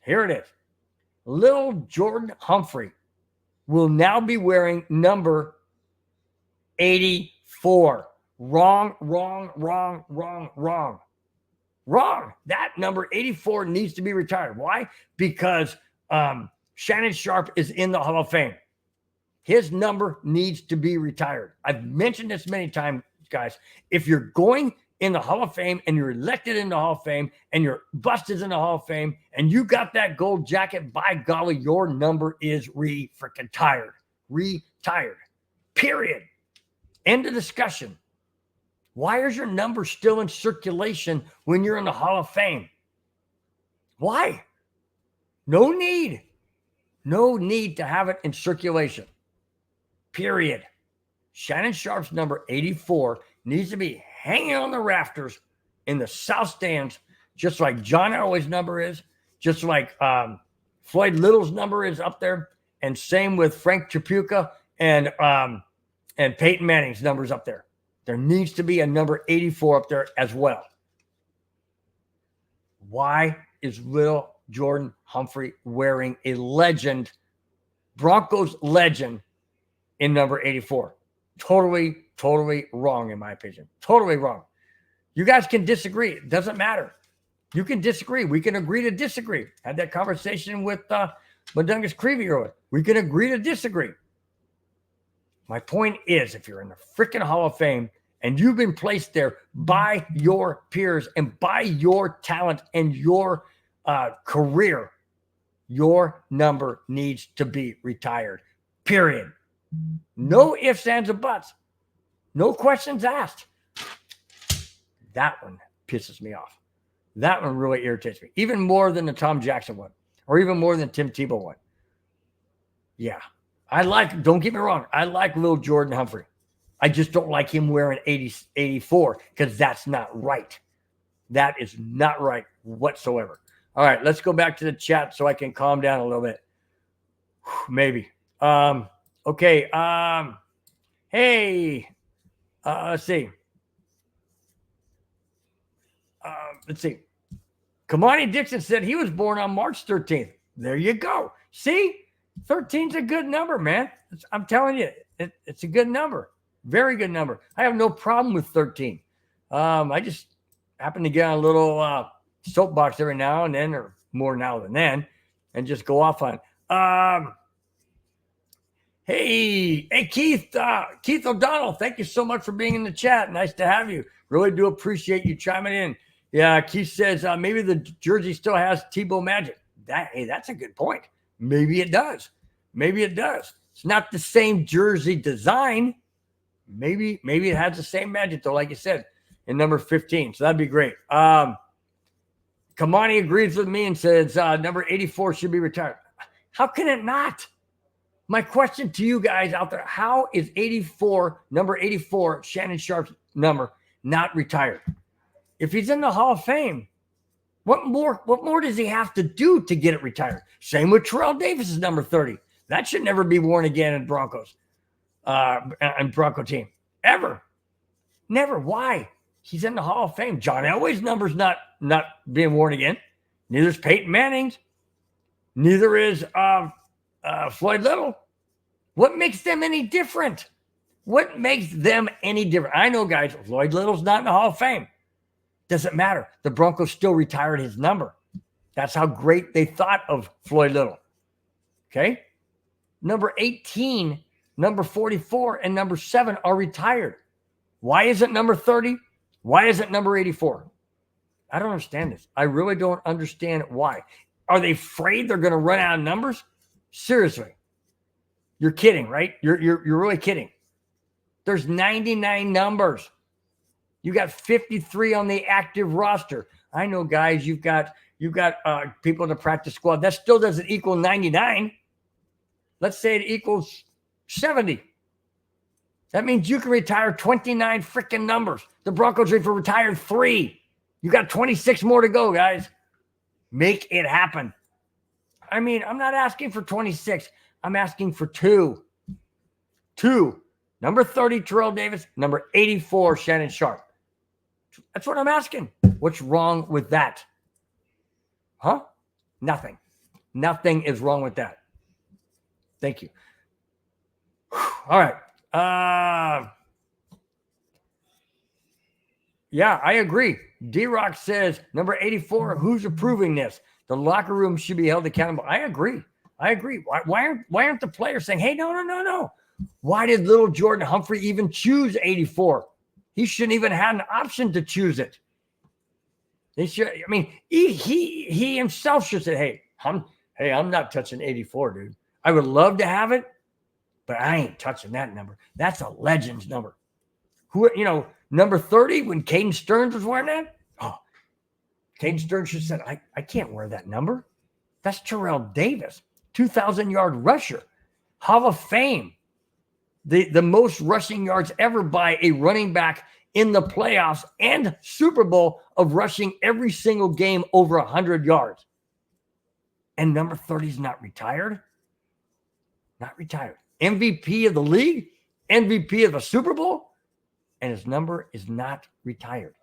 Here it is. Little Jordan Humphrey will now be wearing number 84. Wrong. That number 84 needs to be retired. Why? Because Shannon Sharpe is in the Hall of Fame. His number needs to be retired. I've mentioned this many times, guys. If you're going in the Hall of Fame and you're elected in the Hall of Fame and your bust is in the Hall of Fame and you got that gold jacket, by golly, your number is retired. Retired. Period. End of discussion. Why is your number still in circulation when you're in the Hall of Fame? Why? No need. No need to have it in circulation. Period. Shannon Sharpe's number 84 needs to be hanging on the rafters in the south stands, just like John Elway's number is, just like Floyd Little's number is up there, and same with Frank Tripucka and Peyton Manning's numbers up there. There needs to be a number 84 up there as well. Why is little Jordan Humphrey wearing a legend, Broncos legend, in number 84? Totally wrong, in my opinion. Totally wrong. You guys can disagree. It doesn't matter. You can disagree. We can agree to disagree. Had that conversation with Madungus Creevy earlier. We can agree to disagree. My point is, if you're in the freaking Hall of Fame and you've been placed there by your peers and by your talent and your career, your number needs to be retired. Period. No ifs, ands, or buts. No questions asked. That one pisses me off. That one really irritates me, even more than the Tom Jackson one. or even more than Tim Tebow won. Yeah. Don't get me wrong, I like little Jordan Humphrey. I just don't like him wearing 84 because that's not right. That is not right whatsoever. All right, let's go back to the chat so I can calm down a little bit. Maybe. Okay. Hey, let's see. Let's see. Kamani Dixon said he was born on March 13th. There you go. See, 13's a good number, man. I'm telling you, it's a good number. Very good number. I have no problem with 13. I just happen to get on a little soapbox every now and then, or more now than then, and just go off on. Hey, Keith O'Donnell, thank you so much for being in the chat. Nice to have you. Really do appreciate you chiming in. Yeah, Keith says maybe the jersey still has Tebow magic. That's a good point. Maybe it does. Maybe it does. It's not the same jersey design. Maybe it has the same magic, though, like you said, in number 15. So that'd be great. Kamani agrees with me and says number 84 should be retired. How can it not? My question to you guys out there, how is number 84, Shannon Sharp's number, not retired? If he's in the Hall of Fame, what more does he have to do to get it retired? Same with Terrell Davis's number 30. That should never be worn again in Broncos. And Bronco team. Ever. Never. Why? He's in the Hall of Fame. John Elway's number's not being worn again. Neither is Peyton Manning's. Neither is Floyd Little. What makes them any different? What makes them any different? I know, guys, Floyd Little's not in the Hall of Fame. Doesn't matter. The Broncos still retired his number. That's how great they thought of Floyd Little. Okay? Number 18, number 44, and number 7 are retired. Why isn't number 30? Why isn't number 84? I don't understand this. I really don't understand why. Are they afraid they're going to run out of numbers? Seriously. You're kidding, right? You're really kidding. There's 99 numbers. You got 53 on the active roster. I know, guys, you've got people in the practice squad. That still doesn't equal 99. Let's say it equals 70. That means you can retire 29 freaking numbers. The Broncos are for retired 3. You got 26 more to go, guys. Make it happen. I mean, I'm not asking for 26. I'm asking for 2. 2. Number 30, Terrell Davis. Number 84, Shannon Sharp. That's what I'm asking. What's wrong with that? Huh? Nothing. Nothing is wrong with that. Thank you. All right. Yeah, I agree. D-Rock says, number 84, who's approving this? The locker room should be held accountable. I agree. Why aren't the players saying, hey, no. Why did little Jordan Humphrey even choose 84? He shouldn't even have an option to choose it. They should. I mean, he himself should say, hey, I'm not touching 84, dude. I would love to have it, but I ain't touching that number. That's a Legends number. Number 30, when Caden Stearns was wearing that, Caden Stearns should have said, I can't wear that number. That's Terrell Davis, 2,000-yard rusher, Hall of Fame, the most rushing yards ever by a running back in the playoffs and Super Bowl of rushing every single game over 100 yards. And number 30 is not retired. Not retired. MVP of the league, MVP of the Super Bowl, and his number is not retired.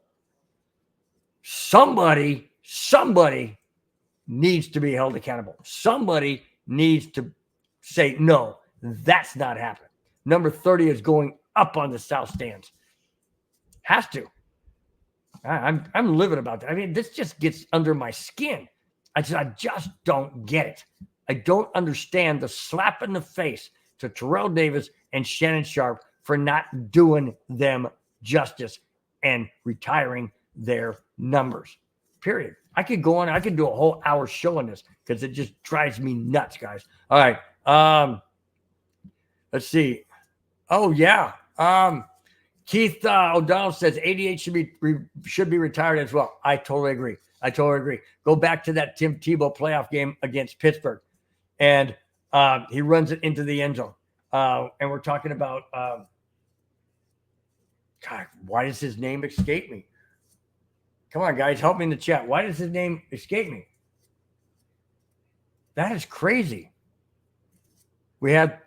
Somebody needs to be held accountable. Somebody needs to say, no, that's not happening. Number 30 is going up on the south stands. Has to. I'm livid about that. I mean, this just gets under my skin. I just don't get it. I don't understand the slap in the face to Terrell Davis and Shannon Sharp for not doing them justice and retiring their numbers. Period. I could go on. I could do a whole hour show on this because it just drives me nuts, guys. All right. Let's see. Oh, yeah. Keith O'Donnell says 88 should be retired as well. I totally agree. Go back to that Tim Tebow playoff game against Pittsburgh, and he runs it into the end zone. And we're talking about God, why does his name escape me? Come on, guys, help me in the chat. Why does his name escape me? That is crazy. We had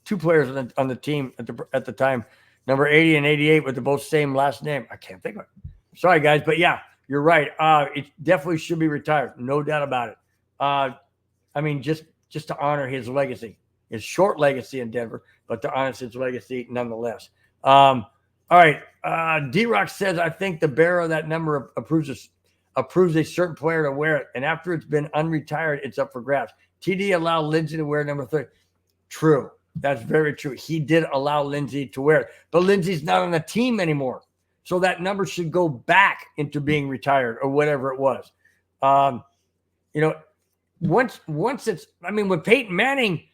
two players on the team at the time, number 80 and 88, with the both same last name. I can't think of it. Sorry, guys, but yeah, you're right. It definitely should be retired, no doubt about it. I mean, just to honor his legacy, his short legacy in Denver, but to honor his legacy nonetheless. All right, D-Rock says, I think the bearer of that number approves a certain player to wear it, and after it's been unretired, it's up for grabs. TD allowed Lindsey to wear number 30. True. That's very true. He did allow Lindsey to wear it, but Lindsey's not on the team anymore. So that number should go back into being retired or whatever it was. Once it's, I mean, when Peyton Manning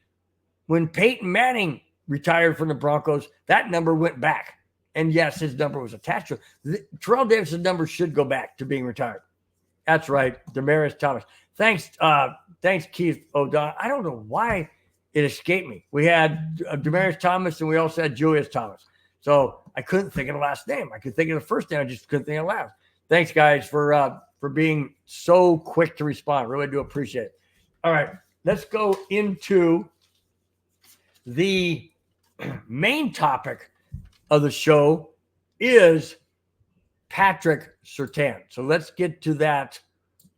retired from the Broncos, that number went back. And yes, his number was attached to it. Terrell Davis's number should go back to being retired. That's right. Demaryius Thomas. Thanks, Keith O'Donnell. I don't know why it escaped me. We had Demaryius Thomas and we also had Julius Thomas. So I couldn't think of the last name. I could think of the first name. I just couldn't think of the last. Thanks, guys, for being so quick to respond. Really do appreciate it. All right, let's go into the main topic of the show is Patrick Surtain. So let's get to that.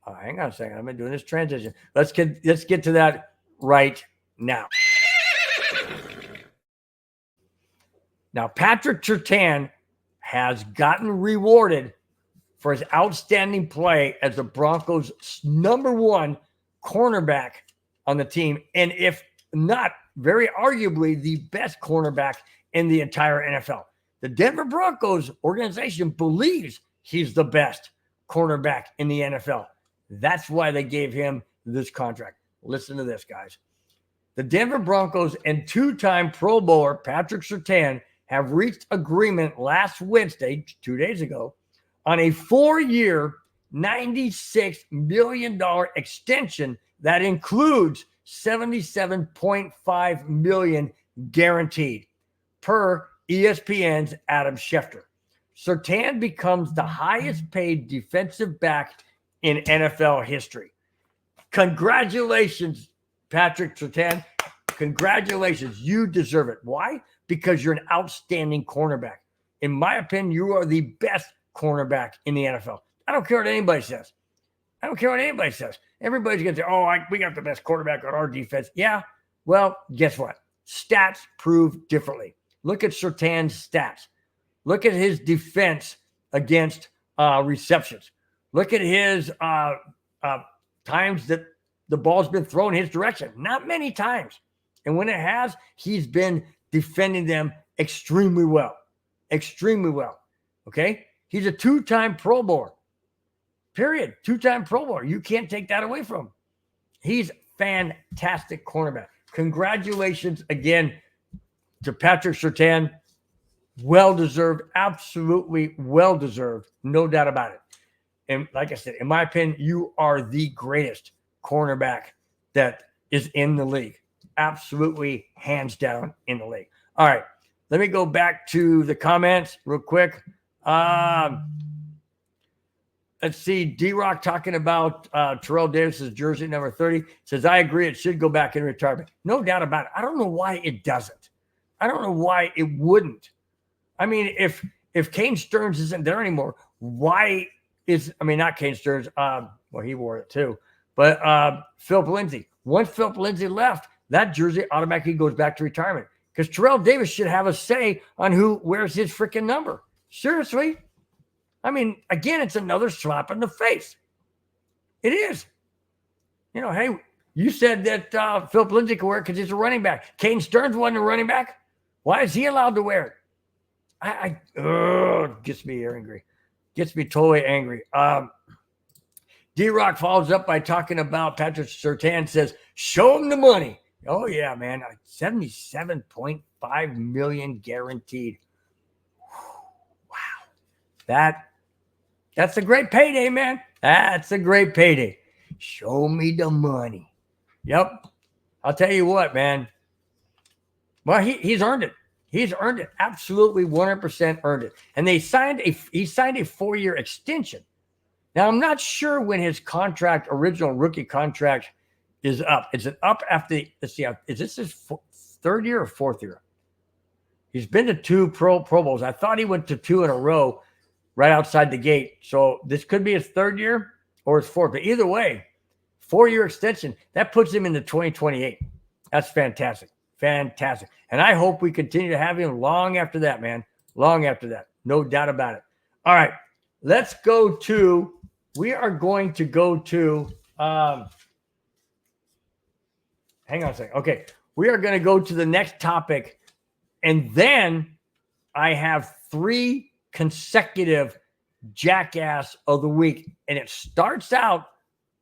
Oh, hang on a second. I've been doing this transition. Let's get to that right now. Now, Patrick Surtain has gotten rewarded for his outstanding play as the Broncos' number one cornerback on the team, and if not, very arguably the best cornerback in the entire NFL. The Denver Broncos organization believes he's the best cornerback in the NFL. That's why they gave him this contract. Listen to this, guys. The Denver Broncos and two-time Pro Bowler Patrick Surtain have reached agreement last Wednesday, 2 days ago, on a 4-year, $96 million extension that includes $77.5 million guaranteed, per ESPN's Adam Schefter. Surtain becomes the highest paid defensive back in NFL history. Congratulations, Patrick Surtain. Congratulations. You deserve it. Why? Because you're an outstanding cornerback. In my opinion, you are the best cornerback in the NFL. I don't care what anybody says. Everybody's going to say, we got the best quarterback on our defense. Yeah, well, guess what? Stats prove differently. Look at Surtain's stats. Look at his defense against receptions. Look at his times that the ball's been thrown his direction. Not many times. And when it has, he's been defending them extremely well. Okay? He's a two-time Pro Bowler. Period. Two-time Pro Bowler. You can't take that away from him. He's fantastic cornerback. Congratulations again to Patrick Surtain. Well-deserved. Absolutely well-deserved. No doubt about it. And like I said, in my opinion, you are the greatest cornerback that is in the league. Absolutely hands down in the league. All right. Let me go back to the comments real quick. Let's see. D-Rock talking about Terrell Davis's jersey number 30. Says, I agree. It should go back in retirement. No doubt about it. I don't know why it doesn't. I don't know why it wouldn't. I mean, if Kane Stearns isn't there anymore, why is, I mean, not Kane Stearns. Well, he wore it too. But Philip Lindsay. Once Philip Lindsay left, that jersey automatically goes back to retirement. Because Terrell Davis should have a say on who wears his freaking number. Seriously. I mean, again, it's another slap in the face. It is. You know, hey, you said that Philip Lindsay could wear it because he's a running back. Kane Stearns wasn't a running back. Why is he allowed to wear it? Gets me angry. Gets me totally angry. D-Rock follows up by talking about Patrick Surtain, says, show him the money. Oh, yeah, man. $77.5 million guaranteed. That's a great payday, man. That's a great payday. Show me the money. Yep. I'll tell you what, man. Well, he's earned it. He's earned it. Absolutely 100% earned it. And he signed a 4-year extension. Now, I'm not sure when his original rookie contract is up. Is it up after let's see, is this his third year or fourth year? He's been to 2 Pro Bowls. I thought he went to 2 in a row right outside the gate. So this could be his third year or his fourth. But either way, 4-year extension, that puts him into 2028. That's fantastic. Fantastic. And I hope we continue to have him long after that, man. Long after that. No doubt about it. All right. Let's go to, we are going to go to, hang on a second. Okay. We are going to go to the next topic. And then I have 3 consecutive jackass of the week. And it starts out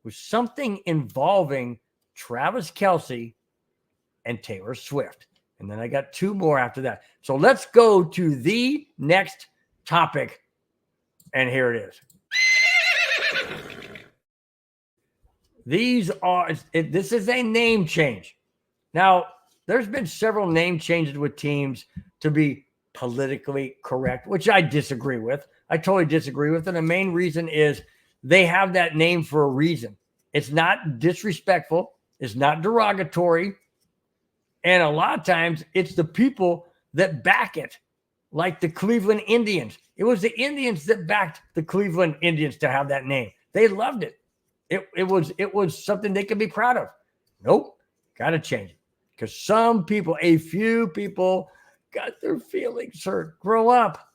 with something involving Travis Kelce and Taylor Swift. And then I got 2 more after that. So let's go to the next topic. And here it is. This is a name change. Now, there's been several name changes with teams to be politically correct, which I disagree with. I totally disagree with. And the main reason is they have that name for a reason. It's not disrespectful. It's not derogatory. And a lot of times it's the people that back it, like the Cleveland Indians. It was the Indians that backed the Cleveland Indians to have that name. They loved it. It was something they could be proud of. Nope. Got to change it. Because a few people got their feelings hurt. Grow up.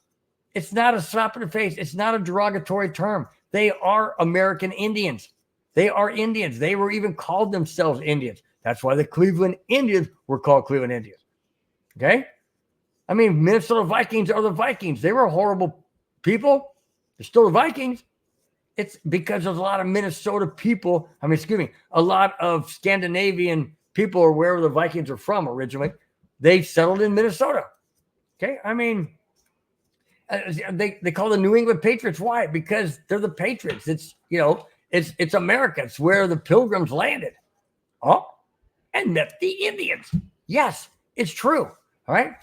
It's not a slap in the face. It's not a derogatory term. They are American Indians. They are Indians. They were even called themselves Indians. That's why the Cleveland Indians were called Cleveland Indians. Okay? I mean, Minnesota Vikings are the Vikings. They were horrible people. They're still the Vikings. It's because there's a lot of Minnesota people. A lot of Scandinavian people or wherever the Vikings are from originally. They settled in Minnesota. Okay? I mean, they call the New England Patriots. Why? Because they're the Patriots. It's America. It's where the Pilgrims landed. Oh, and met the Indians. Yes, it's true. All right.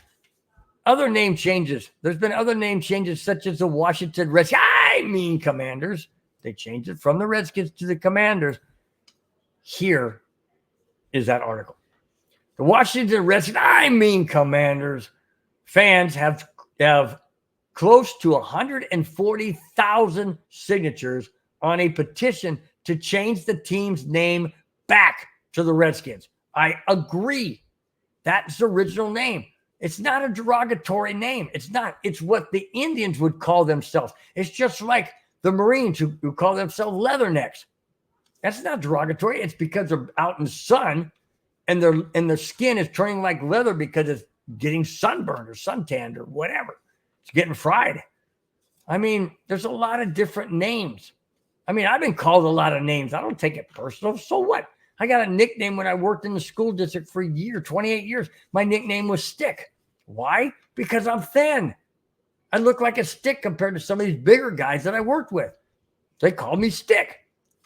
Other name changes. There's been other name changes, such as the Washington Commanders. They changed it from the Redskins to the Commanders. Here is that article. The Washington Redskins, Commanders fans have close to 140,000 signatures on a petition to change the team's name back to the Redskins. I agree. That's the original name. It's not a derogatory name. It's not. It's what the Indians would call themselves. It's just like the Marines who call themselves leathernecks. That's not derogatory. It's because they're out in the sun and their skin is turning like leather because it's getting sunburned or suntanned or whatever. It's getting fried. I mean, there's a lot of different names. I mean, I've been called a lot of names. I don't take it personal. So what? I got a nickname when I worked in the school district for a year, 28 years. My nickname was Stick. Why? Because I'm thin. I look like a stick compared to some of these bigger guys that I worked with. They called me Stick.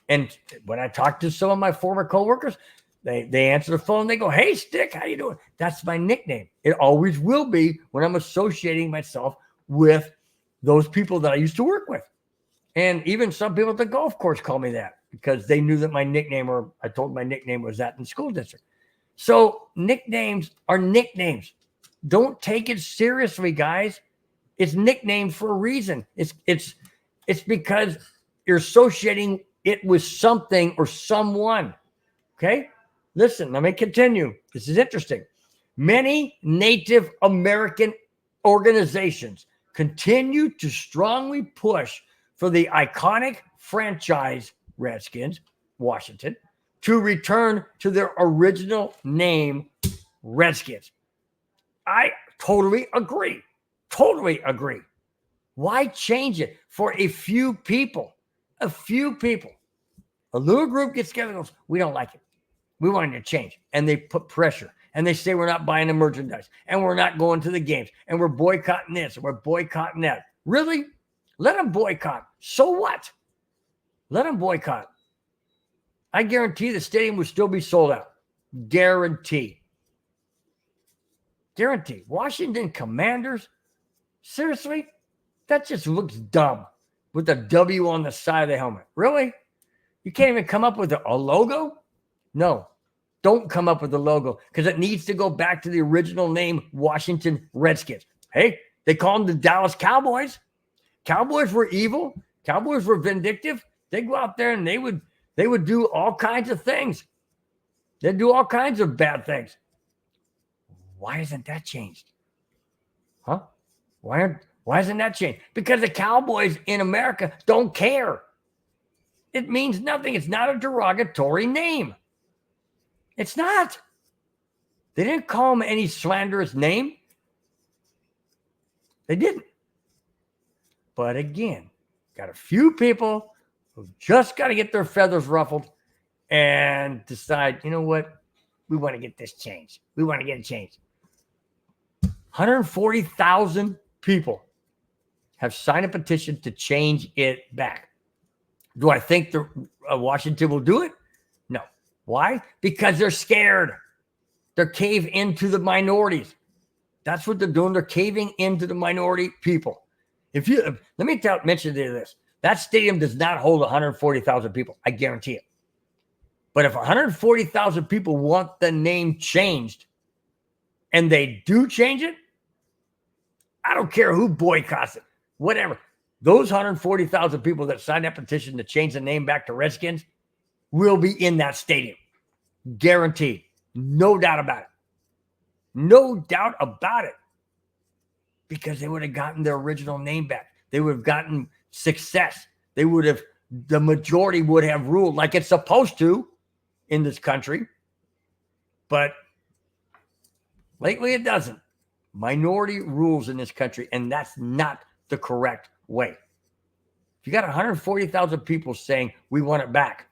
And when I talked to some of my former coworkers, they answer the phone. They go, "Hey, Stick, how you doing?" That's my nickname. It always will be when I'm associating myself with those people that I used to work with. And even some people at the golf course call me that because they knew that my nickname, or I told my nickname was that in the school district. So nicknames are nicknames. Don't take it seriously, guys. It's nicknamed for a reason. It's because you're associating it with something or someone. Okay? Listen, let me continue. This is interesting. Many Native American organizations continue to strongly push for the iconic franchise Redskins, Washington, to return to their original name, Redskins. I totally agree. Totally agree. Why change it for a few people? A few people. A little group gets together and goes, "We don't like it. We want it to change." And they put pressure. And they say, "We're not buying the merchandise. And we're not going to the games. And we're boycotting this. And we're boycotting that." Really? Let them boycott. So what? Let them boycott. I guarantee the stadium will still be sold out. Guarantee. Guarantee. Washington Commanders? Seriously? That just looks dumb with a W on the side of the helmet. Really? You can't even come up with a logo? No. Don't come up with a logo because it needs to go back to the original name, Washington Redskins. Hey, they call them the Dallas Cowboys. Cowboys were evil. Cowboys were vindictive. They go out there and they would do all kinds of things. They'd do all kinds of bad things. Why isn't that changed? Huh? Why isn't that changed? Because the Cowboys in America don't care. It means nothing. It's not a derogatory name. It's not. They didn't call him any slanderous name. They didn't. But again, got a few people who just got to get their feathers ruffled and decide, you know what? We want to get this changed. We want to get it changed. 140,000 people have signed a petition to change it back. Do I think Washington will do it? No. Why? Because they're scared. They're caving into the minorities. That's what they're doing. They're caving into the minority people. Let me mention this. That stadium does not hold 140,000 people. I guarantee it. But if 140,000 people want the name changed and they do change it, I don't care who boycotts it, whatever. Those 140,000 people that signed that petition to change the name back to Redskins will be in that stadium. Guaranteed. No doubt about it. No doubt about it. Because they would have gotten their original name back. They would have gotten success. The majority would have ruled like it's supposed to in this country. But lately it doesn't. Minority rules in this country, and that's not the correct way. If you got 140,000 people saying we want it back,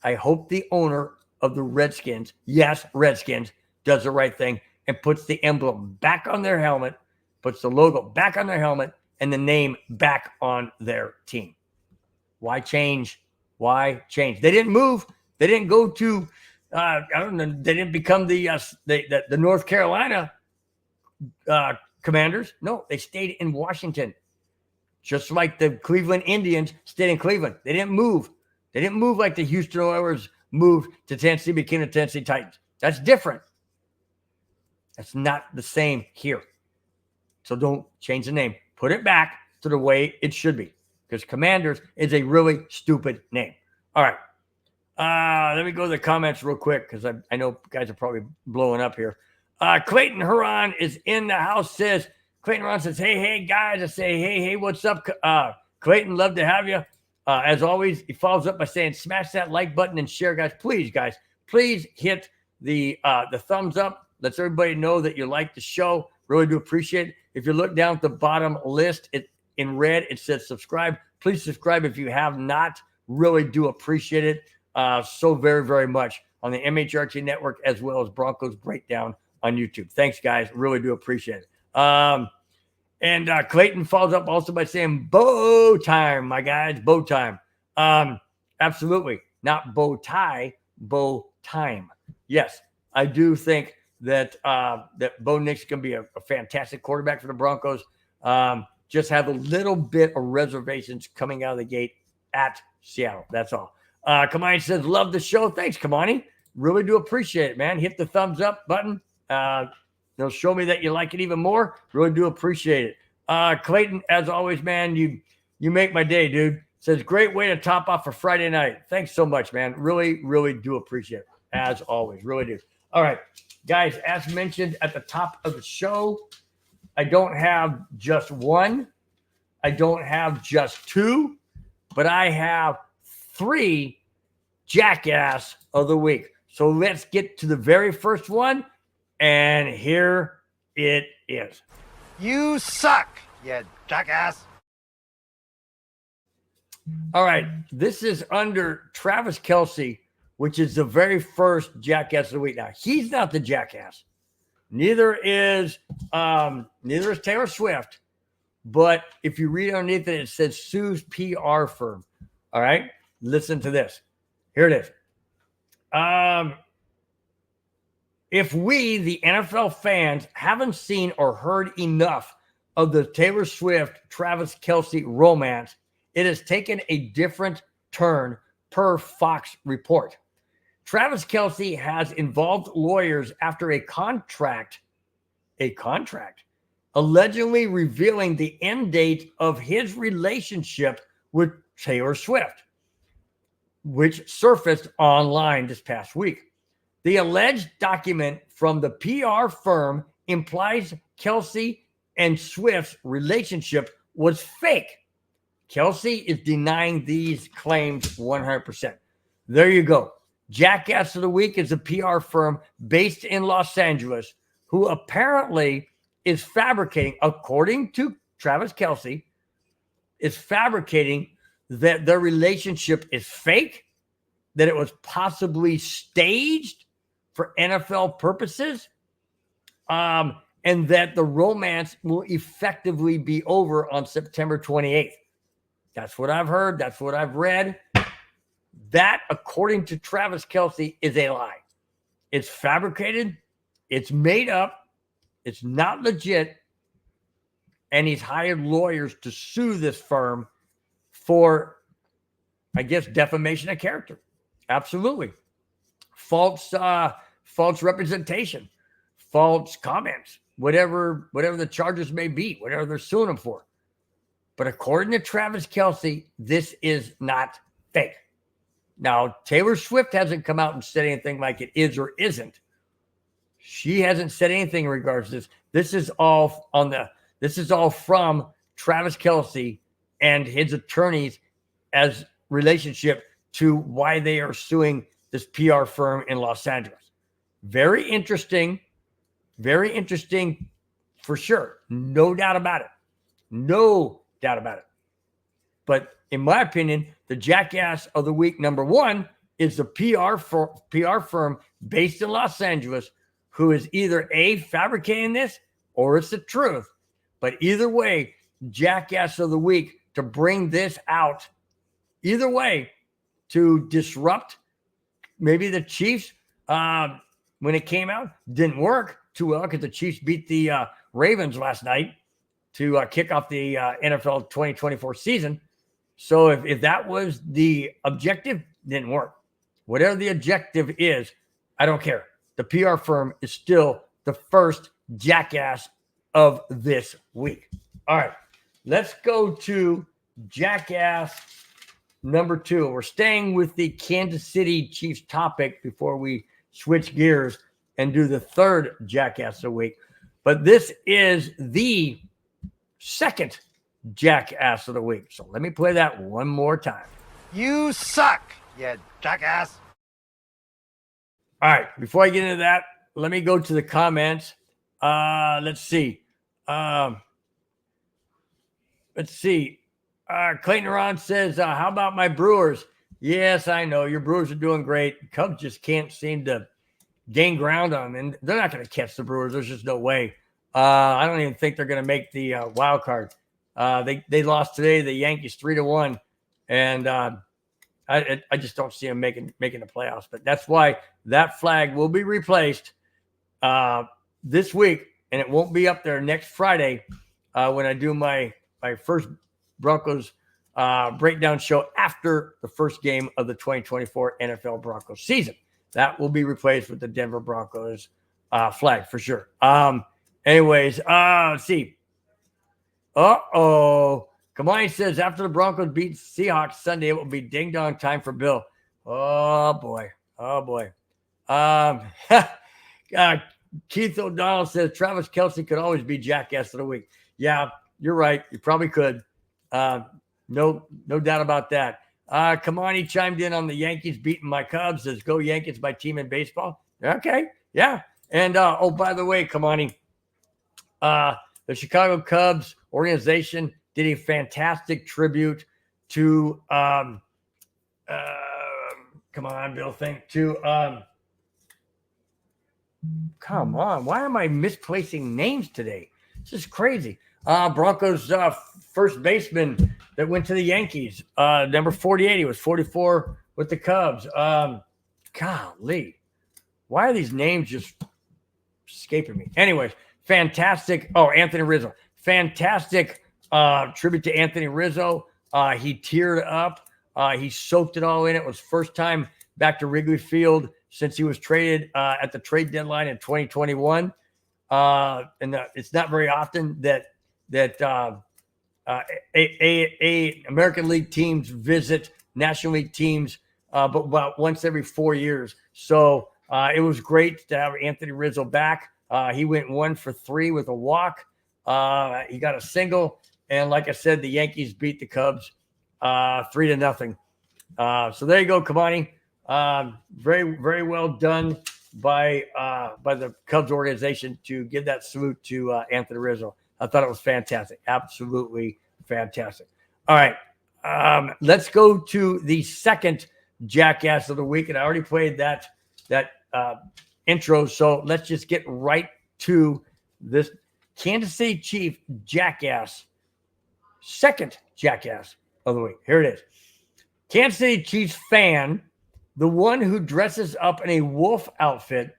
I hope the owner of the Redskins, yes, Redskins, does the right thing and puts the emblem back on their helmet, puts the logo back on their helmet, and the name back on their team. Why change? Why change? They didn't move. They didn't go to, I don't know, they didn't become the North Carolina Commanders. No, they stayed in Washington. Just like the Cleveland Indians stayed in Cleveland. They didn't move. They didn't move like the Houston Oilers moved to Tennessee, became the Tennessee Titans. That's different. That's not the same here. So don't change the name. Put it back to the way it should be. Because Commanders is a really stupid name. All right. Let me go to the comments real quick because I know guys are probably blowing up here. Clayton Huron is in the house. Clayton Huron says, hey, guys. I say, hey, what's up? Clayton, love to have you. As always, he follows up by saying, smash that like button and share, guys. Please hit the thumbs up. Lets everybody know that you like the show. Really do appreciate it. If you look down at the bottom list, in red, it says subscribe. Please subscribe if you have not. Really do appreciate it so very, very much on the MHRT network as well as Broncos Breakdown on YouTube. Thanks, guys. Really do appreciate it. And Clayton follows up also by saying, bow time, my guys, bow time. Absolutely. Not bow tie, bow time. Yes, I do think that Bo Nix can be a fantastic quarterback for the Broncos. Just have a little bit of reservations coming out of the gate at Seattle. That's all. Kamani says, love the show. Thanks, Kamani. Really do appreciate it, man. Hit the thumbs up button. It'll show me that you like it even more. Really do appreciate it. Clayton, as always, man, you make my day, dude. Says, great way to top off for Friday night. Thanks so much, man. Really, really do appreciate it. As always. Really do. All right. Guys, as mentioned at the top of the show, I don't have just one. I don't have just two, but I have 3 Jackass of the Week. So let's get to the very first one, and here it is. You suck, you jackass. All right, this is under Travis Kelce, which is the very first Jackass of the Week. Now, he's not the jackass. Neither is Taylor Swift. But if you read underneath it, it says Sue's PR firm. All right, listen to this. Here it is. If we, the NFL fans, haven't seen or heard enough of the Taylor Swift, Travis Kelce romance, it has taken a different turn per Fox report. Travis Kelce has involved lawyers after a contract, allegedly revealing the end date of his relationship with Taylor Swift, which surfaced online this past week. The alleged document from the PR firm implies Kelce and Swift's relationship was fake. Kelce is denying these claims 100%. There you go. Jackass of the Week is a PR firm based in Los Angeles who apparently is fabricating, according to Travis Kelce, is fabricating that their relationship is fake, that it was possibly staged for NFL purposes, and that the romance will effectively be over on September 28th. That's what I've heard. That's what I've read. That, according to Travis Kelce, is a lie. It's fabricated. It's made up. It's not legit. And he's hired lawyers to sue this firm for, I guess, defamation of character. Absolutely. False representation, false comments, whatever the charges may be, whatever they're suing him for. But according to Travis Kelce, this is not fake. Now, Taylor Swift hasn't come out and said anything like it is or isn't. She hasn't said anything in regards to this. This is all from Travis Kelce and his attorneys as relationship to why they are suing this PR firm in Los Angeles. Very interesting for sure. No doubt about it. No doubt about it. But in my opinion, the Jackass of the Week number one is the PR firm based in Los Angeles who is either A, fabricating this or it's the truth. But either way, Jackass of the Week to bring this out, either way, to disrupt maybe the Chiefs when it came out. Didn't work too well because the Chiefs beat the Ravens last night to kick off the NFL 2024 season. So if that was the objective, didn't work. Whatever the objective is, I don't care. The PR firm is still the first jackass of this week. All right, let's go to Jackass number two. We're staying with the Kansas City Chiefs topic before we switch gears and do the third Jackass of the week. But this is the second Jackass of the week. So let me play that one more time. You suck, you jackass. All right, before I get into that, let me go to the comments. Let's see. Clayton Ron says, how about my Brewers? Yes, I know. Your Brewers are doing great. Cubs just can't seem to gain ground on them, and they're not going to catch the Brewers. There's just no way. I don't even think they're going to make the wild card. They lost today, the Yankees 3-1, and I just don't see them making the playoffs. But that's why that flag will be replaced this week, and it won't be up there next Friday when I do my first Broncos breakdown show after the first game of the 2024 NFL Broncos season. That will be replaced with the Denver Broncos flag for sure. Anyways, let's see. Kamani says, after the Broncos beat Seahawks Sunday, it will be ding-dong time for Bill. Oh, boy. Keith O'Donnell says, Travis Kelce could always be Jackass of the Week. Yeah, you're right. You probably could. No doubt about that. Kamani chimed in on the Yankees beating my Cubs. Says, go Yankees, my team in baseball. Okay, yeah. And, by the way, Kamani, the Chicago Cubs organization did a fantastic tribute to, come on, Bill, come on. Why am I misplacing names today? This is crazy. Broncos first baseman that went to the Yankees. Number 48. He was 44 with the Cubs. Golly. Why are these names just escaping me? Anyways, fantastic. Oh, Anthony Rizzo. Fantastic tribute to Anthony Rizzo. He teared up. He soaked it all in. It was first time back to Wrigley Field since he was traded at the trade deadline in 2021. It's not very often that American League teams visit National League teams, but about once every 4 years. So it was great to have Anthony Rizzo back. He went 1 for 3 with a walk. He got a single, and like I said, the Yankees beat the Cubs 3-0. So there you go, Kamani. Very, very well done by the Cubs organization to give that salute to Anthony Rizzo. I thought it was fantastic. Absolutely fantastic. All right. Let's go to the second jackass of the week. And I already played that intro. So let's just get right to this Kansas City Chief jackass. Second jackass of the week. Here it is. Kansas City Chiefs fan, the one who dresses up in a wolf outfit,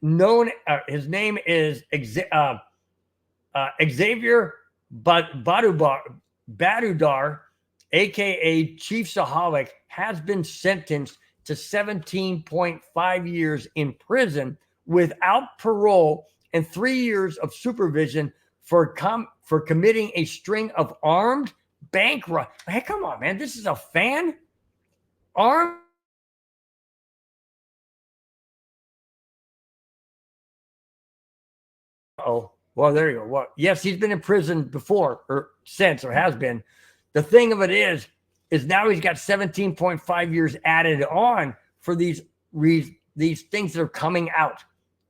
his name is Xavier Badudar, a.k.a. Chiefsaholic, has been sentenced to 17.5 years in prison without parole and 3 years of supervision for committing a string of armed bank robberies. Hey, come on, man. This is a fan? Armed? Oh, well, there you go. Well, yes, he's been in prison before or has been. The thing of it is now he's got 17.5 years added on for these things that are coming out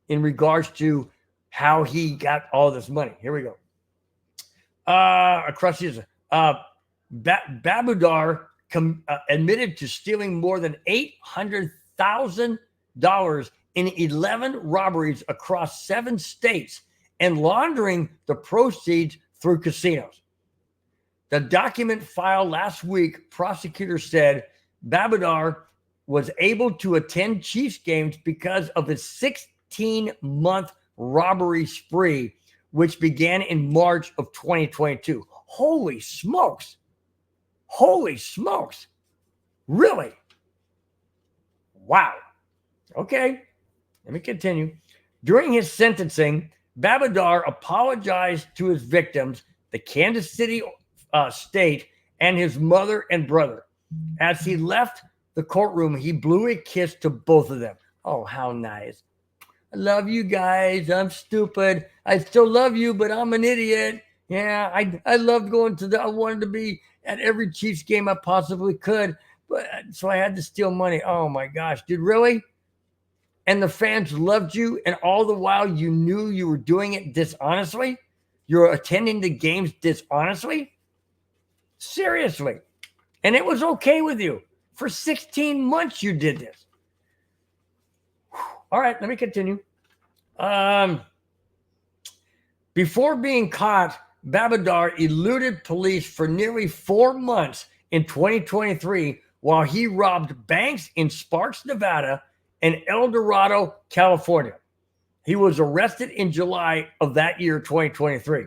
in regards to how he got all this money. Here we go. Across his Babudar admitted to stealing more than $800,000 in 11 robberies across 7 states and laundering the proceeds through casinos. The document filed last week, prosecutors said Babudar was able to attend Chiefs games because of his 16-month robbery spree, which began in March of 2022. Holy smokes. Holy smokes. Really? Wow. Okay. Let me continue. During his sentencing, Babudar apologized to his victims, the Kansas City state, and his mother and brother. As he left the courtroom, he blew a kiss to both of them. Oh, how nice. I love you guys. I'm stupid. I still love you, but I'm an idiot. Yeah, I loved going I wanted to be at every Chiefs game I possibly could, but so I had to steal money. Oh my gosh, dude, really? And the fans loved you, and all the while you knew you were doing it dishonestly? You're attending the games dishonestly? Seriously. And it was okay with you. For 16 months you did this. All right, let me continue. Before being caught, Babudar eluded police for nearly 4 months in 2023 while he robbed banks in Sparks, Nevada, and El Dorado, California. He was arrested in July of that year, 2023.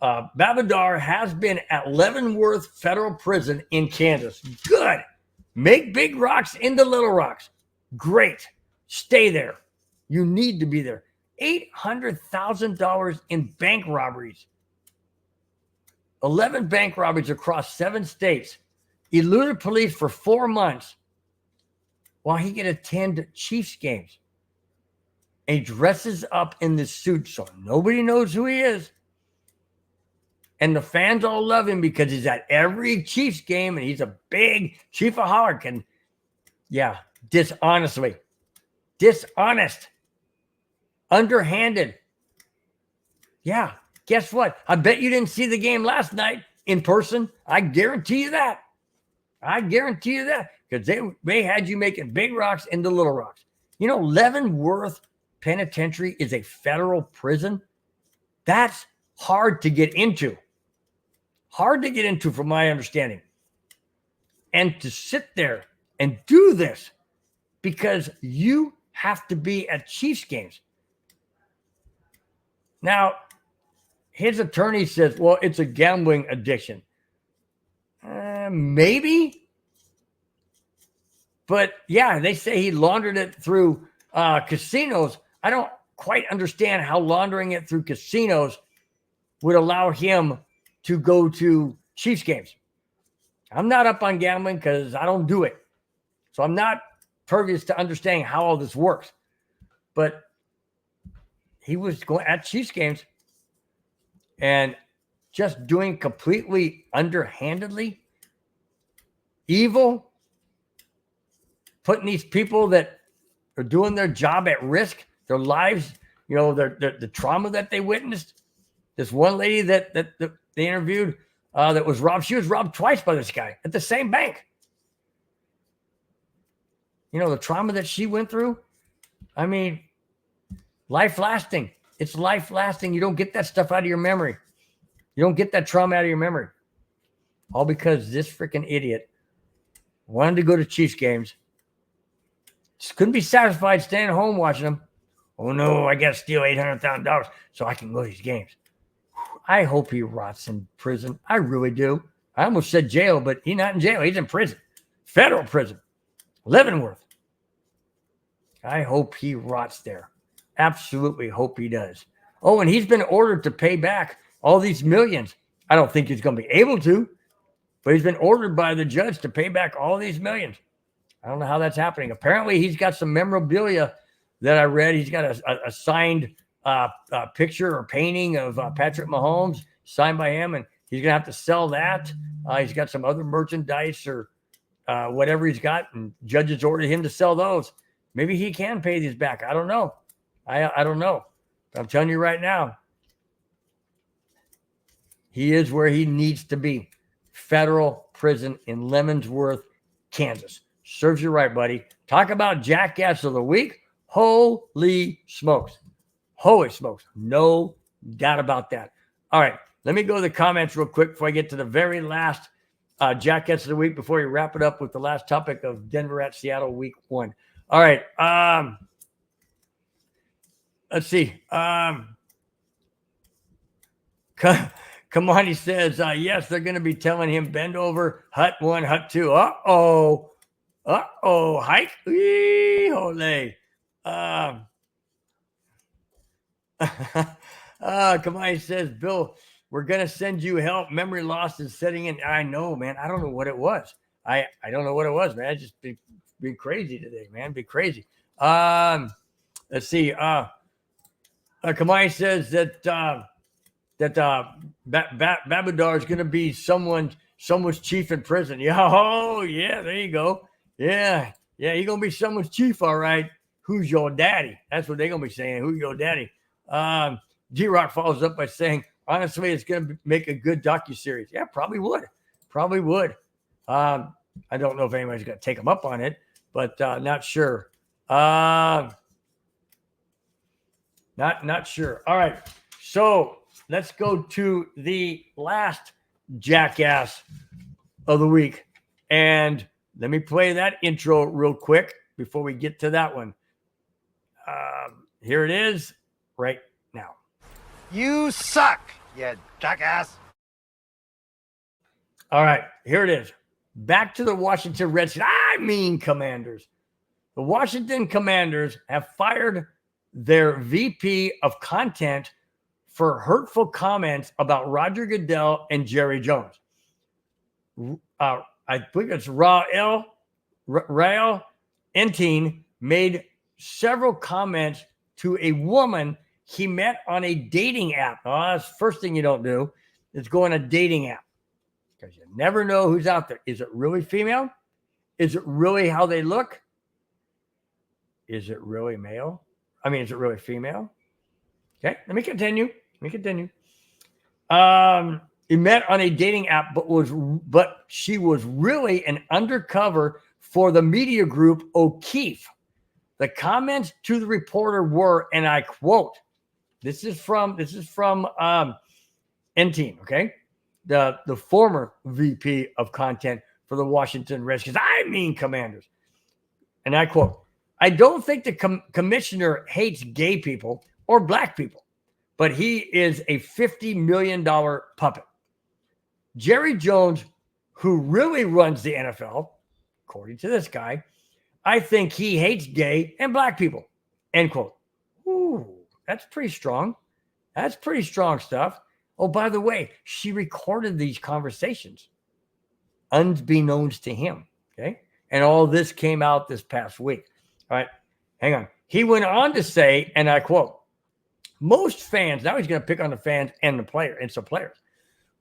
Babudar has been at Leavenworth Federal Prison in Kansas. Good. Make big rocks into little rocks. Great. Stay there. You need to be there. $800,000 in bank robberies. 11 bank robberies across 7 states. Eluded police for 4 months while he can attend Chiefs games. And he dresses up in this suit so nobody knows who he is. And the fans all love him because he's at every Chiefs game and he's a big Chiefaholic. And yeah, dishonest, underhanded. Yeah, guess what? I bet you didn't see the game last night in person. I guarantee you that. Because they had you making big rocks into little rocks. You know, Leavenworth Penitentiary is a federal prison. That's hard to get into. Hard to get into from my understanding. And to sit there and do this because you have to be at Chiefs games. Now, his attorney says, well, it's a gambling addiction. Maybe. But yeah, they say he laundered it through casinos. I don't quite understand how laundering it through casinos would allow him to go to Chiefs games. I'm not up on gambling because I don't do it. So I'm not pervious to understanding how all this works. But he was going at Chiefs games and just doing completely underhandedly, evil, putting these people that are doing their job at risk, their lives, the trauma that they witnessed. This one lady that they interviewed that was robbed, she was robbed twice by this guy at the same bank. The trauma that she went through, I mean, life lasting. It's life lasting. You don't get that stuff out of your memory. You don't get that trauma out of your memory. All because this freaking idiot wanted to go to Chiefs games. Just couldn't be satisfied staying home watching them. Oh no, I got to steal $800,000 so I can go to these games. I hope he rots in prison. I really do. I almost said jail, but he's not in jail. He's in prison. Federal prison. Leavenworth. I hope he rots there. Absolutely hope he does. Oh, and he's been ordered to pay back all these millions. I don't think he's going to be able to, but he's been ordered by the judge to pay back all these millions. I don't know how that's happening. Apparently, he's got some memorabilia that I read. He's got a signed picture or painting of Patrick Mahomes signed by him, and he's going to have to sell that. He's got some other merchandise or whatever he's got, and judges ordered him to sell those. Maybe he can pay these back. I don't know. I don't know. But I'm telling you right now, he is where he needs to be. Federal prison in Leavenworth, Kansas. Serves you right, buddy. Talk about jackass of the week. Holy smokes. Holy smokes. No doubt about that. All right. Let me go to the comments real quick before I get to the very last jackass of the week before we wrap it up with the last topic of Denver at Seattle week 1. All right. Let's see. Come on, he says, yes, they're going to be telling him bend over, hut 1, hut 2. Uh-oh. Hike. Ole. Come on, he says, Bill, we're going to send you help. Memory loss is setting in. I know, man. I don't know what it was. I don't know what it was, man. I just be crazy today, man. Be crazy. Let's see. Kamai says that Babudar is going to be someone's chief in prison. Yeah, oh yeah, there you go. Yeah, you're going to be someone's chief, all right. Who's your daddy? That's what they're going to be saying. Who's your daddy? G-Rock follows up by saying, honestly, it's going to make a good docuseries. Yeah, probably would. I don't know if anybody's going to take him up on it, but not sure. Not sure. All right. So let's go to the last jackass of the week. And let me play that intro real quick before we get to that one. Here it is right now. You suck, you jackass. All right. Here it is. Back to the Washington Redskins. Commanders. The Washington Commanders have fired their VP of content for hurtful comments about Roger Goodell and Jerry Jones. I believe it's Rael Entine made several comments to a woman he met on a dating app. That's the first thing you don't do is go on a dating app because you never know who's out there. Is it really female? Is it really how they look? Is it really male? Is it really female? Okay, let me continue. He met on a dating app, but she was really an undercover for the media group O'Keefe. The comments to the reporter were, and I quote, this is from N-Team, okay? The former VP of content for the Washington Redskins, Commanders. And I quote, I don't think the commissioner hates gay people or black people, but he is a $50 million puppet. Jerry Jones, who really runs the NFL, according to this guy, I think he hates gay and black people, end quote. Ooh, that's pretty strong. That's pretty strong stuff. Oh, by the way, she recorded these conversations unbeknownst to him, okay? And all this came out this past week. All right, hang on. He went on to say, and I quote, most fans, now he's going to pick on the fans and the player and some players.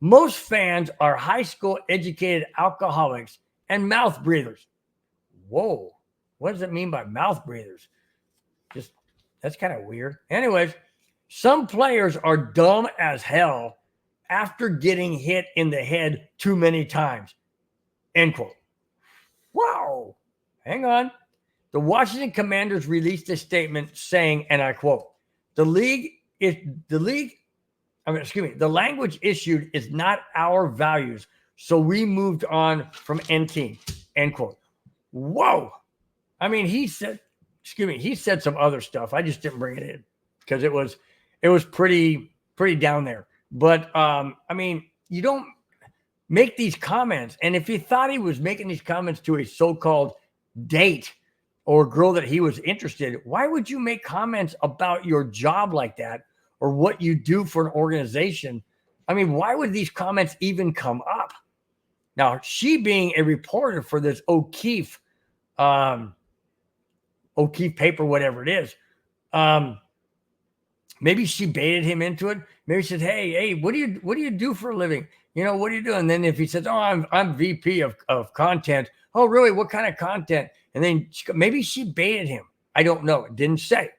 Most fans are high school educated alcoholics and mouth breathers. Whoa, what does it mean by mouth breathers? Just, that's kind of weird. Anyways, some players are dumb as hell after getting hit in the head too many times, end quote. Wow, hang on. The Washington Commanders released a statement saying, and I quote, the language issued is not our values, so we moved on from N-Team, end quote. Whoa. I mean, he said some other stuff. I just didn't bring it in because it was pretty down there. But I mean, you don't make these comments. And if he thought he was making these comments to a so-called date or girl that he was interested in, why would you make comments about your job like that or what you do for an organization? I mean, why would these comments even come up? Now, she being a reporter for this O'Keefe paper, whatever it is, maybe she baited him into it. Maybe she said, hey, what do you do for a living? You know, what do you do? And then if he says, oh, I'm VP of content. Oh, really? What kind of content? And then maybe she baited him. I don't know. It didn't say.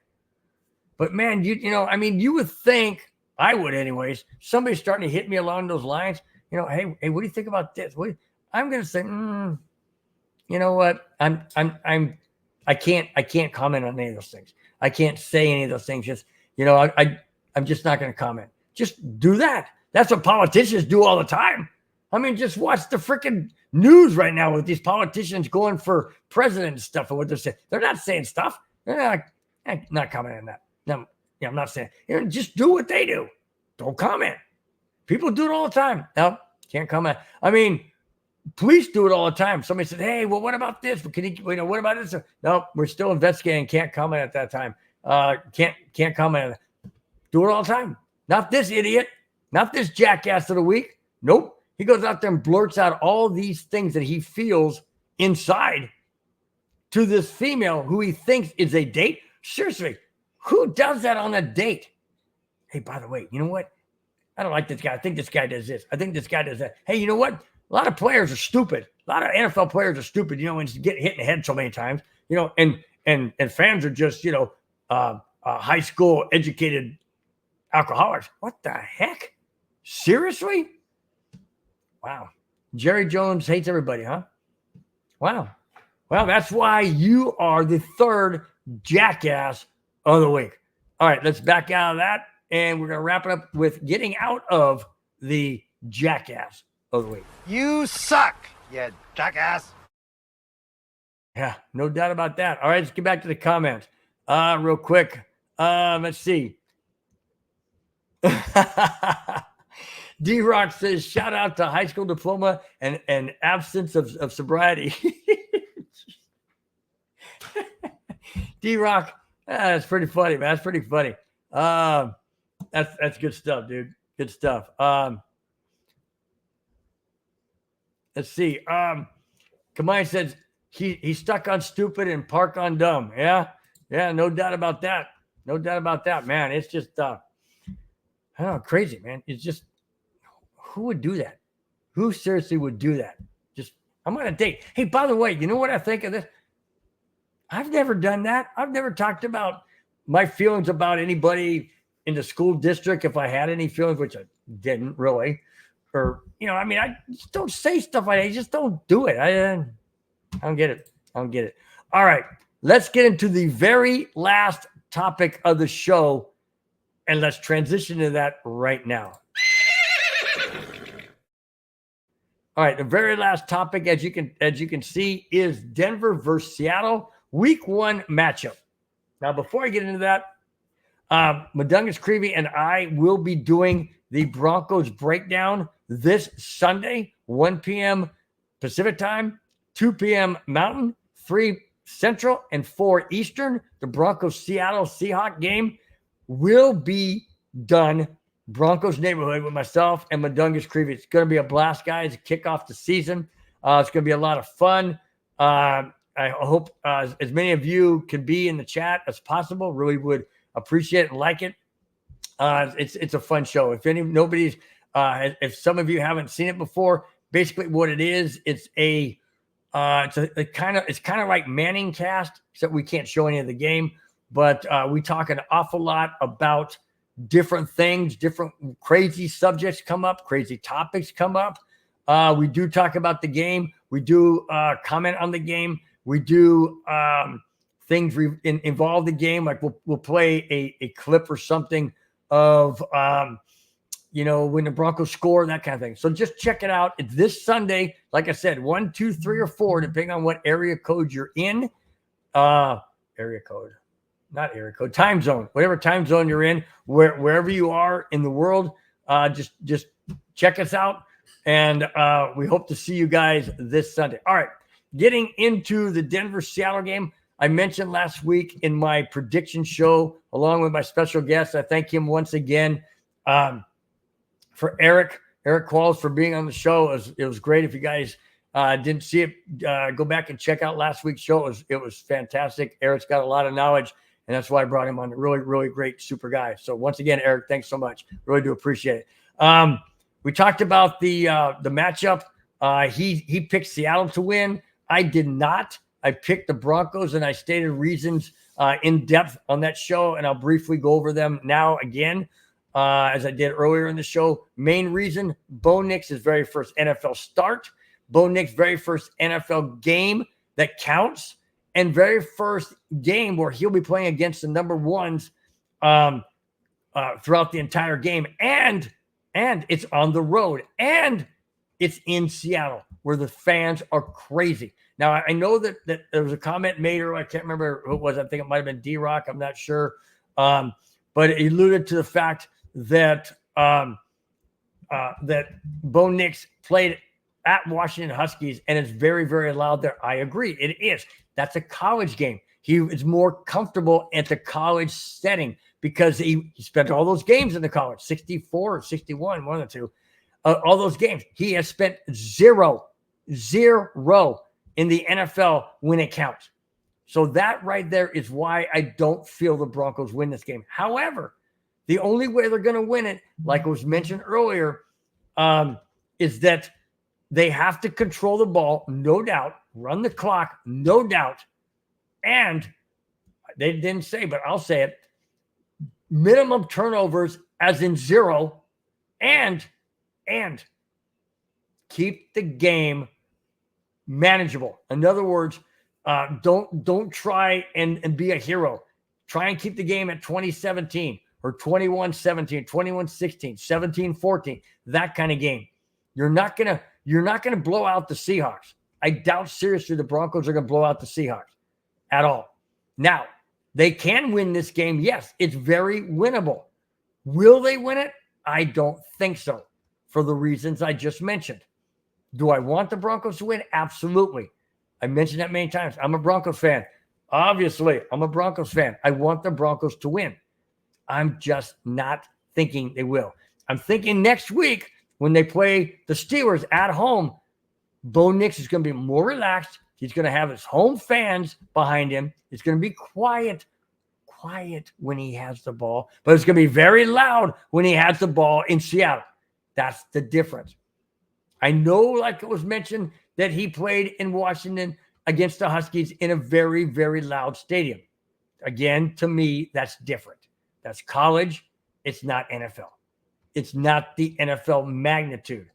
But man, you know, I mean, you would think, I would anyways, somebody's starting to hit me along those lines. You know, hey, what do you think about this? I'm going to say, you know what? I can't comment on any of those things. I can't say any of those things. Just, you know, I'm just not going to comment. Just do that. That's what politicians do all the time. I mean, just watch the freaking news right now with these politicians going for president and stuff and what they're saying. They're not saying stuff. They're not commenting on that. No, yeah, I'm not saying. You know, just do what they do. Don't comment. People do it all the time. No, can't comment. I mean, police do it all the time. Somebody said, hey, well, what about this? Can you know, what about this? No, we're still investigating. Can't comment at that time. Can't comment on that. Do it all the time. Not this idiot. Not this jackass of the week. Nope. He goes out there and blurts out all these things that he feels inside to this female who he thinks is a date. Seriously, who does that on a date? Hey, by the way, you know what? I don't like this guy. I think this guy does this. I think this guy does that. Hey, you know what? A lot of players are stupid. A lot of NFL players are stupid, you know, and get hit in the head so many times, you know, and fans are just, you know, high school educated alcoholics. What the heck? Seriously? Wow. Jerry Jones hates everybody, huh? Wow. Well, that's why you are the third jackass of the week. All right, let's back out of that, and we're going to wrap it up with getting out of the jackass of the week. You suck, you jackass. Yeah, no doubt about that. All right, let's get back to the comments real quick. Let's see. D-Rock says, shout out to high school diploma and absence of sobriety. D-Rock, that's pretty funny, man. That's pretty funny. That's good stuff, dude. Good stuff. Let's see. Kamai says he's stuck on stupid and park on dumb. Yeah, no doubt about that. No doubt about that, man. It's just I don't know, crazy, man. It's just, who would do that? Who seriously would do that? Just, I'm on a date. Hey, by the way, you know what I think of this? I've never done that. I've never talked about my feelings about anybody in the school district, if I had any feelings, which I didn't really. Or, you know, I mean, I just don't say stuff like that. I just don't do it. I don't get it. I don't get it. All right, let's get into the very last topic of the show, and let's transition to that right now. All right, the very last topic, as you can see, is Denver versus Seattle, Week 1 matchup. Now, before I get into that, Madungus Creevy and I will be doing the Broncos breakdown this Sunday, 1 p.m. Pacific time, 2 p.m. Mountain, 3 Central, and 4 Eastern. The Broncos-Seattle Seahawks game will be done Broncos neighborhood with myself and Madungus Creevy. It's going to be a blast, guys. Kick off the season. It's going to be a lot of fun. I hope as many of you can be in the chat as possible. Really would appreciate it and like it. It's a fun show. If some of you haven't seen it before, basically what it is, it's kind of like Manning Cast, except we can't show any of the game. But we talk an awful lot about different things, different crazy subjects come up, crazy topics come up. We do talk about the game. We do comment on the game. We do things involve the game. Like we'll play a clip or something of, when the Broncos score, that kind of thing. So just check it out. It's this Sunday. Like I said, 1, 2, 3, or 4, depending on what area code you're in. Time zone, whatever time zone you're in, wherever you are in the world, just check us out. And we hope to see you guys this Sunday. All right, getting into the Denver-Seattle game. I mentioned last week in my prediction show, along with my special guest, I thank him once again for Eric Qualls for being on the show. It was great. If you guys didn't see it, go back and check out last week's show. It was fantastic. Eric's got a lot of knowledge, and that's why I brought him on. Really, really great, super guy. So once again, Eric, thanks so much. Really do appreciate it. We talked about the matchup. He picked Seattle to win. I did not. I picked the Broncos, and I stated reasons in depth on that show, and I'll briefly go over them now again, as I did earlier in the show. Main reason, Bo Nix's very first NFL start, Bo Nix's very first NFL game that counts, and very first game where he'll be playing against the number ones throughout the entire game. And it's on the road, and it's in Seattle, where the fans are crazy. Now, I know that there was a comment made, or I can't remember who it was. I think it might have been D-Rock. I'm not sure. But it alluded to the fact that that Bo Nix played at Washington Huskies, and it's very, very loud there. I agree. It is. That's a college game. He is more comfortable at the college setting because he spent all those games in the college, 64 or 61, one of the two. All those games. He has spent zero in the NFL when it counts. So that right there is why I don't feel the Broncos win this game. However, the only way they're going to win it, like was mentioned earlier, is that they have to control the ball, no doubt, run the clock, no doubt, and they didn't say, but I'll say it, minimum turnovers as in 0, and keep the game manageable. In other words, don't try and be a hero. Try and keep the game at 2017 or 21-17, 21-16, 17-14, that kind of game. You're not gonna blow out the Seahawks. I doubt seriously the Broncos are gonna blow out the Seahawks at all. Now, they can win this game. Yes, it's very winnable. Will they win it? I don't think so, for the reasons I just mentioned. Do I want the Broncos to win? Absolutely. I mentioned that many times. I'm a Broncos fan. Obviously, I'm a Broncos fan. I want the Broncos to win. I'm just not thinking they will. I'm thinking next week when they play the Steelers at home, Bo Nix is going to be more relaxed. He's going to have his home fans behind him. It's going to be quiet when he has the ball, but it's going to be very loud when he has the ball in Seattle. That's the difference. I know, like it was mentioned, that he played in Washington against the Huskies in a very, very loud stadium. Again, to me, that's different. That's college. It's not NFL. It's not the NFL magnitude.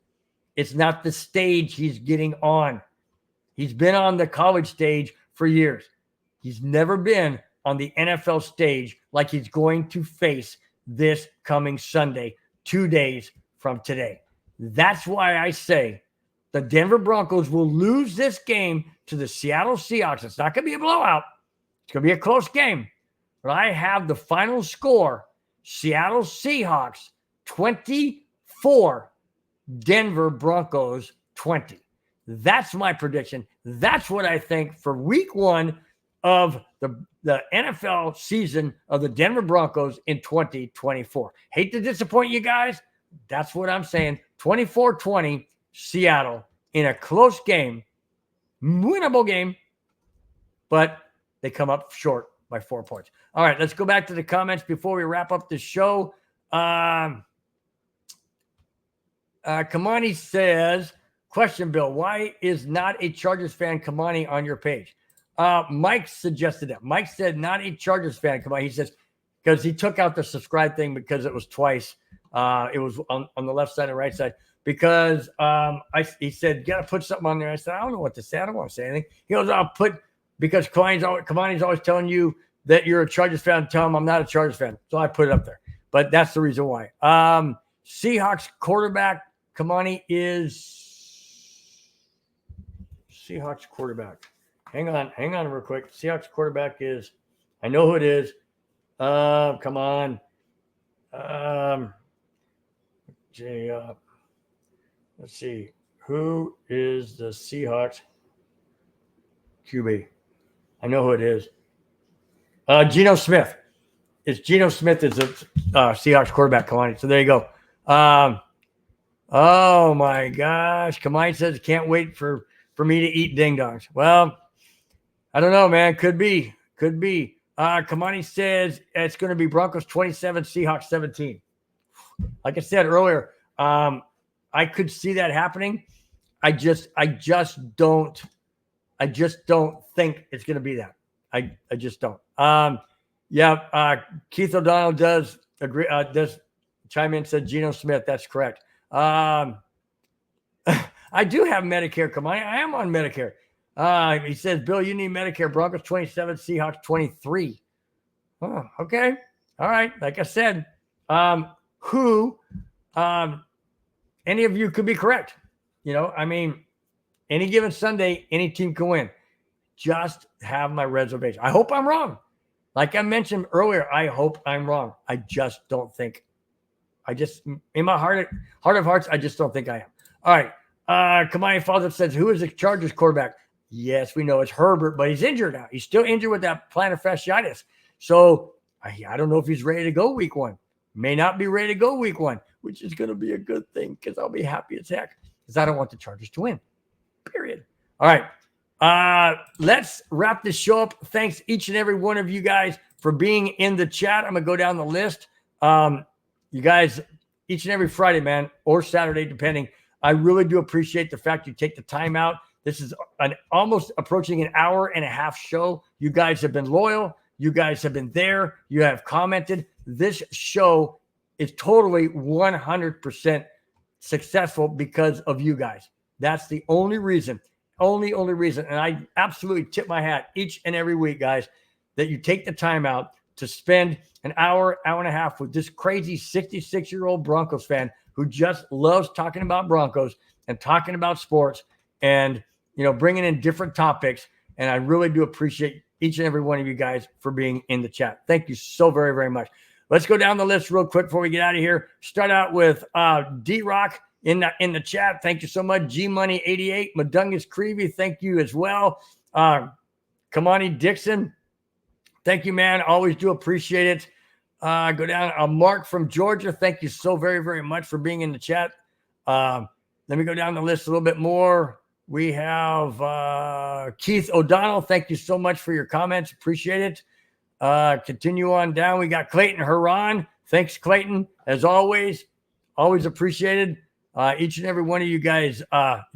It's not the stage he's getting on. He's been on the college stage for years. He's never been on the NFL stage like he's going to face this coming Sunday, 2 days from today. That's why I say the Denver Broncos will lose this game to the Seattle Seahawks. It's not going to be a blowout. It's going to be a close game. But I have the final score, Seattle Seahawks 24, Denver Broncos 20. That's my prediction. That's what I think for week 1 of the NFL season of the Denver Broncos in 2024. Hate to disappoint you guys. That's what I'm saying. 24-20, Seattle in a close game, winnable game, but they come up short by 4 points. All right, let's go back to the comments before we wrap up the show. Kamani says, question, Bill, why is not a Chargers fan Kamani on your page? Mike suggested that. Mike said, not a Chargers fan Kamani. He says, because he took out the subscribe thing because it was twice. It was on the left side and right side. Because he said, got to put something on there. I said, I don't know what to say. I don't want to say anything. He goes, I'll put, because Kamani's always telling you that you're a Chargers fan. Tell him I'm not a Chargers fan. So I put it up there. But that's the reason why. Seahawks quarterback, Kamani is Seahawks quarterback. Hang on real quick. Seahawks quarterback is, I know who it is. Come on. Let's see. Who is the Seahawks QB? I know who it is. Geno Smith. It's Geno Smith is the Seahawks quarterback, Kamani. So there you go. Oh my gosh. Kamani says, can't wait for me to eat ding-dongs. Well, I don't know, man. Could be. Kamani says it's going to be Broncos 27, Seahawks 17. Like I said earlier, I could see that happening. I just don't think it's going to be that. I just don't. Keith O'Donnell does agree. Does chime in, said Geno Smith. That's correct. I do have Medicare. Kamani, I am on Medicare. He says, Bill, you need Medicare. Broncos 27, Seahawks 23. Oh, okay. All right. Like I said, any of you could be correct. I mean, any given Sunday, any team can win. Just have my reservation. I hope I'm wrong. Like I mentioned earlier, I hope I'm wrong. I just don't think. In my heart of hearts, I just don't think I am. All right. Kamani Father says, who is the Chargers quarterback? Yes, we know it's Herbert, but he's injured now. He's still injured with that plantar fasciitis. So I don't know if he's ready to go week 1. May not be ready to go week 1, which is going to be a good thing because I'll be happy as heck because I don't want the Chargers to win, period. All right. Let's wrap this show up. Thanks each and every one of you guys for being in the chat. I'm going to go down the list. You guys, each and every Friday, man, or Saturday, depending. I really do appreciate the fact you take the time out. This is an almost approaching an hour and a half show. You guys have been loyal. You guys have been there. You have commented. This show is totally 100% successful because of you guys. That's the only reason. Only reason. And I absolutely tip my hat each and every week, guys, that you take the time out to spend an hour and a half with this crazy 66-year-old Broncos fan who just loves talking about Broncos and talking about sports and, bringing in different topics. And I really do appreciate each and every one of you guys for being in the chat. Thank you so very, very much. Let's go down the list real quick before we get out of here. Start out with D-Rock in the chat. Thank you so much. G-Money88, Madungus Creevy, thank you as well. Kamani Dixon, thank you, man. Always do appreciate it. Go down. Mark from Georgia, thank you so very, very much for being in the chat. Let me go down the list a little bit more. We have Keith O'Donnell. Thank you so much for your comments. Appreciate it. Continue on down. We got Clayton Huron. Thanks, Clayton. As always appreciated. Each and every one of you guys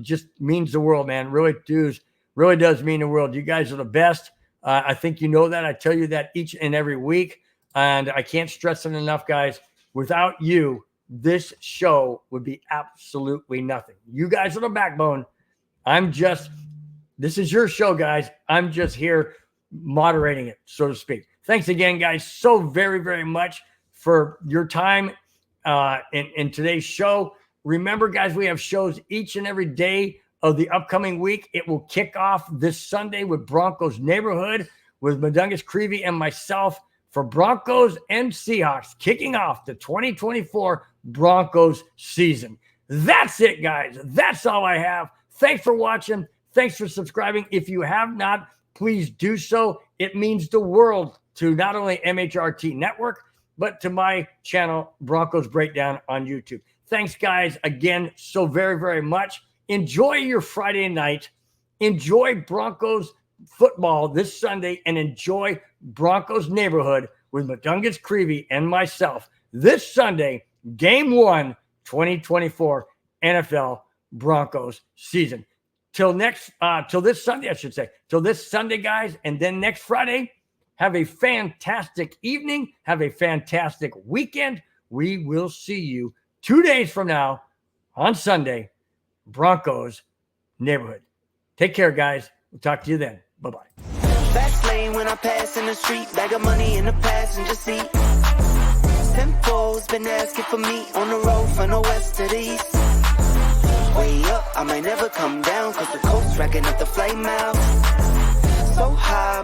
just means the world, man. Really does mean the world. You guys are the best. I think you know that. I tell you that each and every week. And I can't stress it enough, guys. Without you, this show would be absolutely nothing. You guys are the backbone. This is your show, guys. I'm just here moderating it, so to speak. Thanks again, guys, so very, very much for your time in today's show. Remember, guys, we have shows each and every day of the upcoming week. It will kick off this Sunday with Broncos Neighborhood with Madungus Creevy and myself for Broncos and Seahawks, kicking off the 2024 Broncos season. That's it, guys. That's all I have. Thanks for watching. Thanks for subscribing. If you have not, please do so. It means the world to not only MHRT Network, but to my channel, Broncos Breakdown on YouTube. Thanks, guys, again, so very, very much. Enjoy your Friday night. Enjoy Broncos football this Sunday, and enjoy Broncos Neighborhood with Madungus Creevy and myself this Sunday, Game 1, 2024 NFL Broncos season. Till this Sunday, I should say. Till this Sunday, guys, and then next Friday, have a fantastic evening. Have a fantastic weekend. We will see you 2 days from now on Sunday, Broncos Neighborhood. Take care, guys. We'll talk to you then. Bye-bye. Fast lane when I pass in the street, bag of money in the passenger seat. Simcoe's been asking for me on the road from the west to the east. Way up, I might never come down, cause the coast's racking up the flame out. So high,